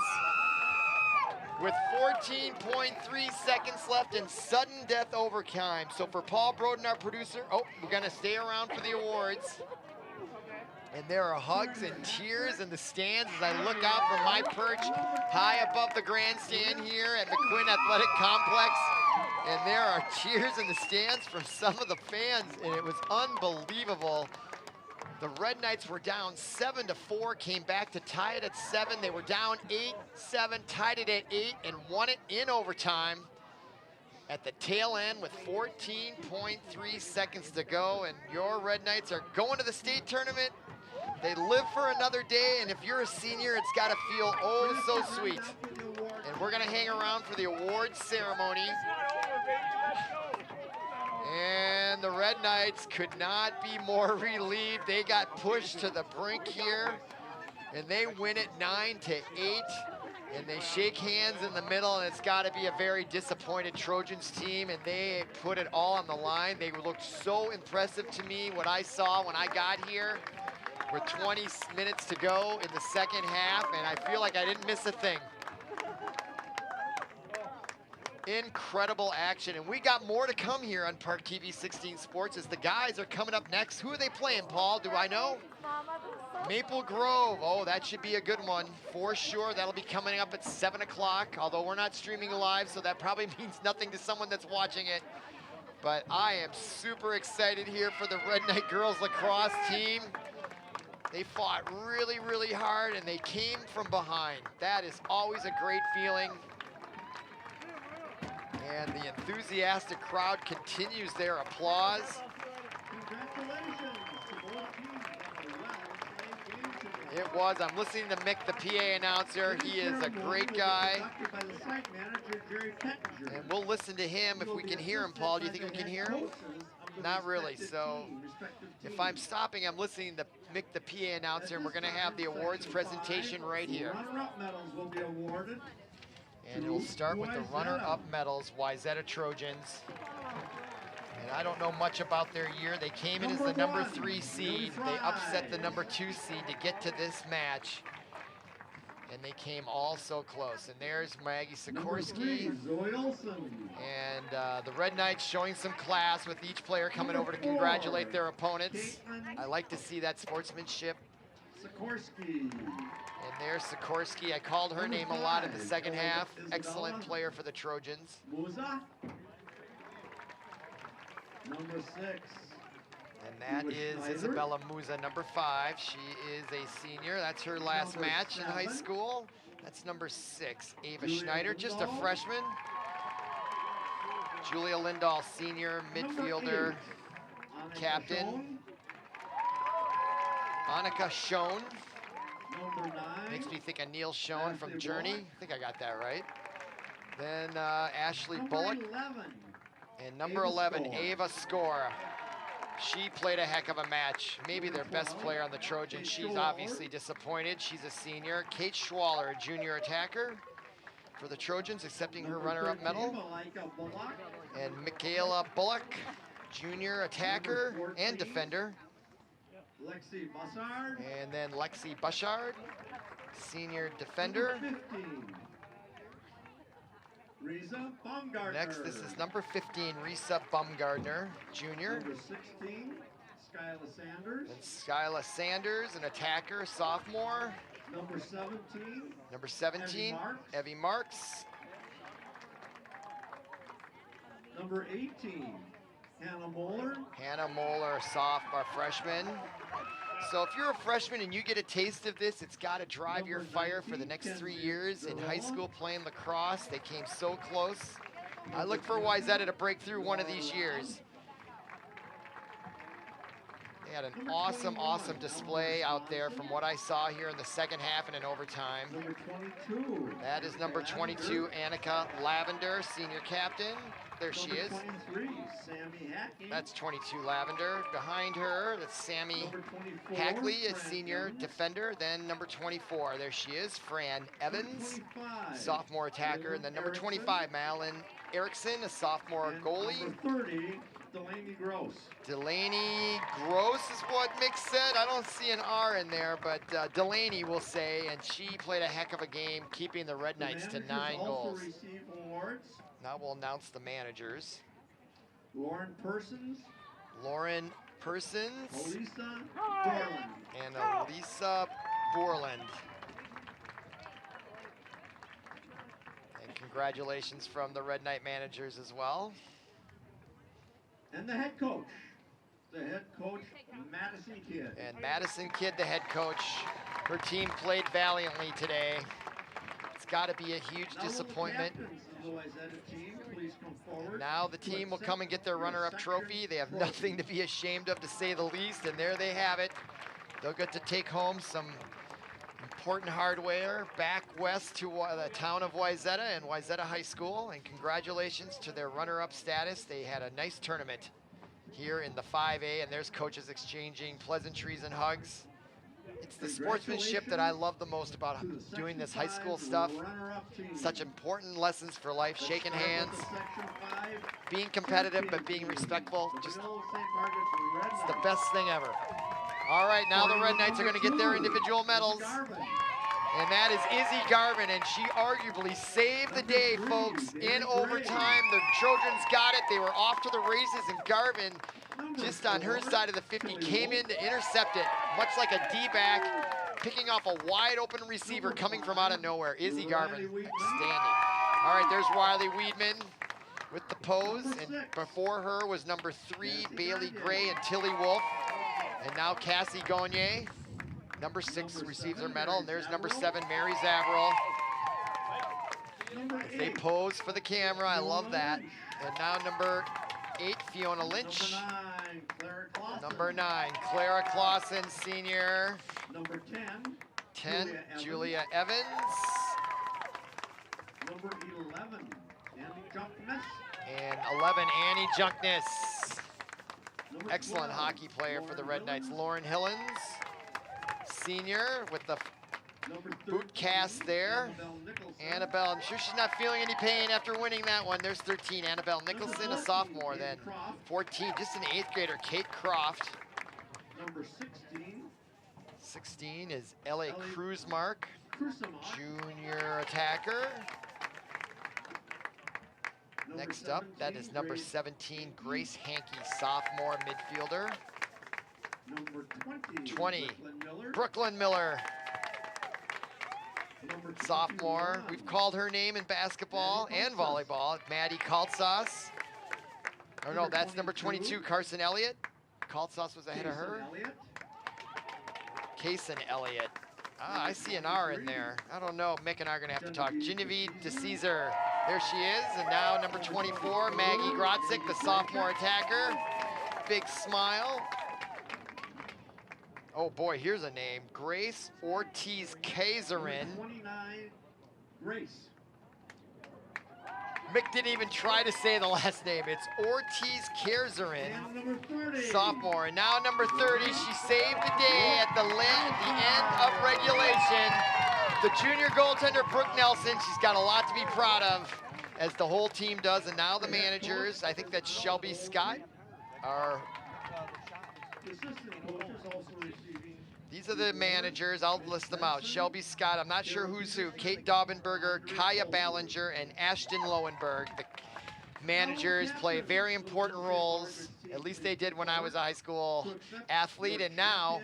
with 14.3 seconds left in sudden death overtime. So for Paul Broden, our producer, we're going to stay around for the awards. And there are hugs and tears in the stands as I look out from my perch high above the grandstand here at McQuinn Athletic Complex. And there are cheers in the stands from some of the fans, and it was unbelievable. The Red Knights were down 7-4, came back to tie it at 7. They were down 8-7, tied it at 8, and won it in overtime at the tail end with 14.3 seconds to go. And your Red Knights are going to the state tournament. They live for another day, and if you're a senior, it's got to feel oh so sweet. And we're going to hang around for the awards ceremony. And the Red Knights could not be more relieved. They got pushed to the brink here, and they win it 9-8. And they shake hands in the middle, and it's got to be a very disappointed Trojans team, and they put it all on the line. They looked so impressive to me, what I saw when I got here, with 20 minutes to go in the second half, and I feel like I didn't miss a thing. Incredible action, and we got more to come here on ParkTV 16 Sports as the guys are coming up next. Who are they playing, Paul? Do I know? Maple Grove. Oh, that should be a good one for sure. That'll be coming up at 7 o'clock, although we're not streaming live, so that probably means nothing to someone that's watching it. But I am super excited here for the Red Knight girls lacrosse team. They fought really, really hard, and they came from behind. That is always a great feeling. And the enthusiastic crowd continues their applause. Congratulations to both teams on a well-played game today. It was. I'm listening to Mick, the PA announcer. He is a great guy. Conducted by the site manager, Jerry Pettinger. And we'll listen to him if we can hear him, Paul. Do you think we can hear him? Not really. So if I'm stopping, I'm listening to Mick, the PA announcer, and we're going to have the awards presentation right here. Runner-up medals will be awarded. And it'll start with the runner-up medals, Wayzata Trojans. And I don't know much about their year. They came in as the number 3 seed. They upset the number 2 seed to get to this match. And they came all so close. And there's Maggie Sikorski. And the Red Knights showing some class with each player coming over to congratulate their opponents. I like to see that sportsmanship. Sikorski. And there's Sikorski. I called her name a lot in the second half. Excellent player for the Trojans. Musa. Number 6. And that is Isabella Musa, number 5. She is a senior. That's her last match in high school. That's number 6. Ava Schneider, just a freshman. Julia Lindall, senior, midfielder, captain. Annika Schoen. Makes me think of Neil Schoen from Journey. I think I got that right. Then Ashley Bullock. And number 11, Ava Skor. She played a heck of a match. Maybe their best player on the Trojans. She's obviously disappointed. She's a senior. Kate Schwaller, a junior attacker for the Trojans, accepting her runner-up medal. And Michaela Bullock, junior attacker and defender. Lexi Bussard. And then Lexi Bushard, senior defender. Risa Baumgartner. Next, this is number 15, Risa Baumgartner, junior. Number 16, Skyla Sanders. And Skyla Sanders, an attacker, sophomore. Number 17. Number 17, Evie Marks. Number 18, Hannah Moeller. Hannah Moeller, sophomore, freshman. So if you're a freshman and you get a taste of this, it's got to drive your fire for the next 3 years in high school playing lacrosse. They came so close. I look for Wayzata to break through one of these years. They had an awesome, awesome display out there from what I saw here in the second half and in overtime. Number 22. That is number 22, Annika Lavender, senior captain. There she is. Number 23, Sammy Hackney. That's 22 Lavender. Behind her, that's Sammy Number 24, Hackley, a Fran senior Evans. defender. Then number 24, there she is, Fran Evans, 25, sophomore attacker. And then number 25, Malin Erickson, a sophomore and goalie. Number 30, Delaney Gross. Delaney Gross is what Mick said. I don't see an R in there, but Delaney will say, and she played a heck of a game, keeping the Red Knights to 9 also goals. receive awards. Now we'll announce the managers. Lauren Persons, Lauren Persons Elisa Borland. and Elisa Borland. And congratulations from the Red Knight managers as well. And the head coach. The head coach, Madison Kidd. And Madison Kidd, the head coach. Her team played valiantly today. It's got to be a huge Now will the disappointment. captains of the Wayzata team please come forward And now the to team will accept come and get their your runner-up section trophy. They have trophy. nothing to be ashamed of, to say the least, and there they have it. They'll get to take home some important hardware back west to the town of Wayzata and Wayzata High School, and congratulations to their runner-up status. They had a nice tournament here in the 5A, and there's coaches exchanging pleasantries and hugs. It's the sportsmanship that I love the most about To the doing this Section high school 5 stuff. runner-up team. Such important lessons for life, Let's shaking start with hands, the Section 5 being competitive but being respectful. the Just Vanilla St. Margaret's Red it's the Knights. best thing ever. All right, now the Red Knights are going to get their individual medals. Garvin. And that is Izzy Garvin, and she arguably saved the day, folks. In overtime, the Trojans got it. They were off to the races, and Garvin, just on her side of the 50, came in to intercept it, much like a D-back, picking off a wide-open receiver coming from out of nowhere. Izzy Garvin, outstanding. All right, there's Riley Weedman with the pose, and before her was number 3, Bailey Gray and Tilly Wolf. And now Cassie Gagne, number 6, receives her medal, and there's number 7, Mary Zavril. As they pose for the camera, I love that. And now number 8, Fiona Lynch. Number 9, Clara Clausen. Number 9, Clara Clausen, senior. Number 10, Julia Evans. Number 11, Andy Junkness. And 11, Annie Junkness. Number Excellent 12, hockey player for the Red Knights. Hillens. Lauren Hillens, senior, with the Number boot cast 13, there. Annabelle Nicholson. Annabelle, I'm sure she's not feeling any pain after winning that one. There's 13, Annabelle Nicholson, a sophomore then. 14, just an 8th grader, Kate Croft. Number 16, 16 is L.A. Cruzmark, Krusamok. junior attacker. Number Next up, that is number Grace 17, Grace Hankey, sophomore midfielder. Number 20, 20, Brooklyn Miller. Brooklyn Miller, Number sophomore. 21, We've called her name in basketball and volleyball, Maddie Kaltsas. Oh no, that's number 22, Carson Elliott. Kaltsas was ahead of her. Jason Elliott. Kaysen Elliott. Ah, I see an R in there. I don't know. Mick and I are going to have to talk. Genevieve DeCesar. There she is. And now number 24, Maggie Grotzik, the sophomore attacker. Big smile. Oh boy, here's a name. Grace Ortiz Kazarin. Number 29, Grace. Mick didn't even try to say the last name. It's Ortiz Kazarin. And number 30. Sophomore, and now number 30, she saved the day at the end of regulation. The junior goaltender, Brooke Nelson, she's got a lot to be proud of, as the whole team does. And now the managers, I think that's Shelby Scott, are, The assistant coach is also receiving These are the managers. I'll list them out. Shelby Scott, I'm not sure who's who. Kate Daubenberger, Kaya Ballinger, and Ashton Lowenberg. The managers play very important roles. At least they did when I was a high school athlete. And now,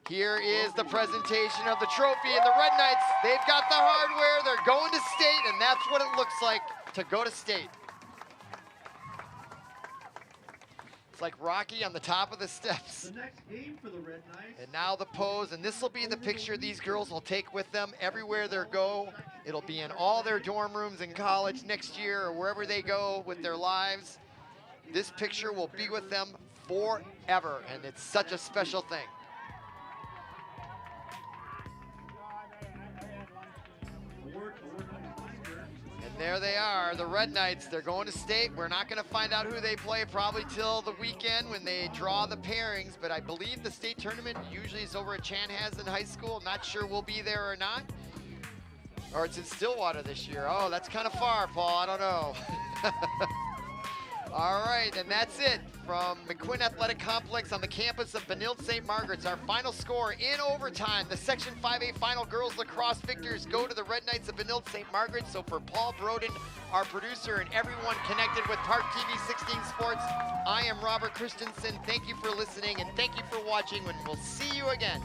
here is the presentation of the trophy. And the Red Knights, they've got the hardware. They're going to state, and that's what it looks like to go to state. It's like Rocky on the top of the steps. The next game for the Red Knights. And now the pose, and this will be the picture these girls will take with them everywhere they go. It'll be in all their dorm rooms in college next year or wherever they go with their lives. This picture will be with them forever, and it's such a special thing. And there they are, the Red Knights. They're going to state. We're not going to find out who they play probably till the weekend when they draw the pairings, but I believe the state tournament usually is over at Chanhassen High School. Not sure we'll be there or not. Or it's in Stillwater this year. Oh, that's kind of far, Paul. I don't know. All right, and that's it from McQuinn Athletic Complex on the campus of Benilde-St. Margaret's. Our final score in overtime. The Section 5A final girls lacrosse victors go to the Red Knights of Benilde-St. Margaret. So for Paul Broden, our producer, and everyone connected with ParkTV 16 Sports, I am Robert Christensen. Thank you for listening, and thank you for watching, and we'll see you again.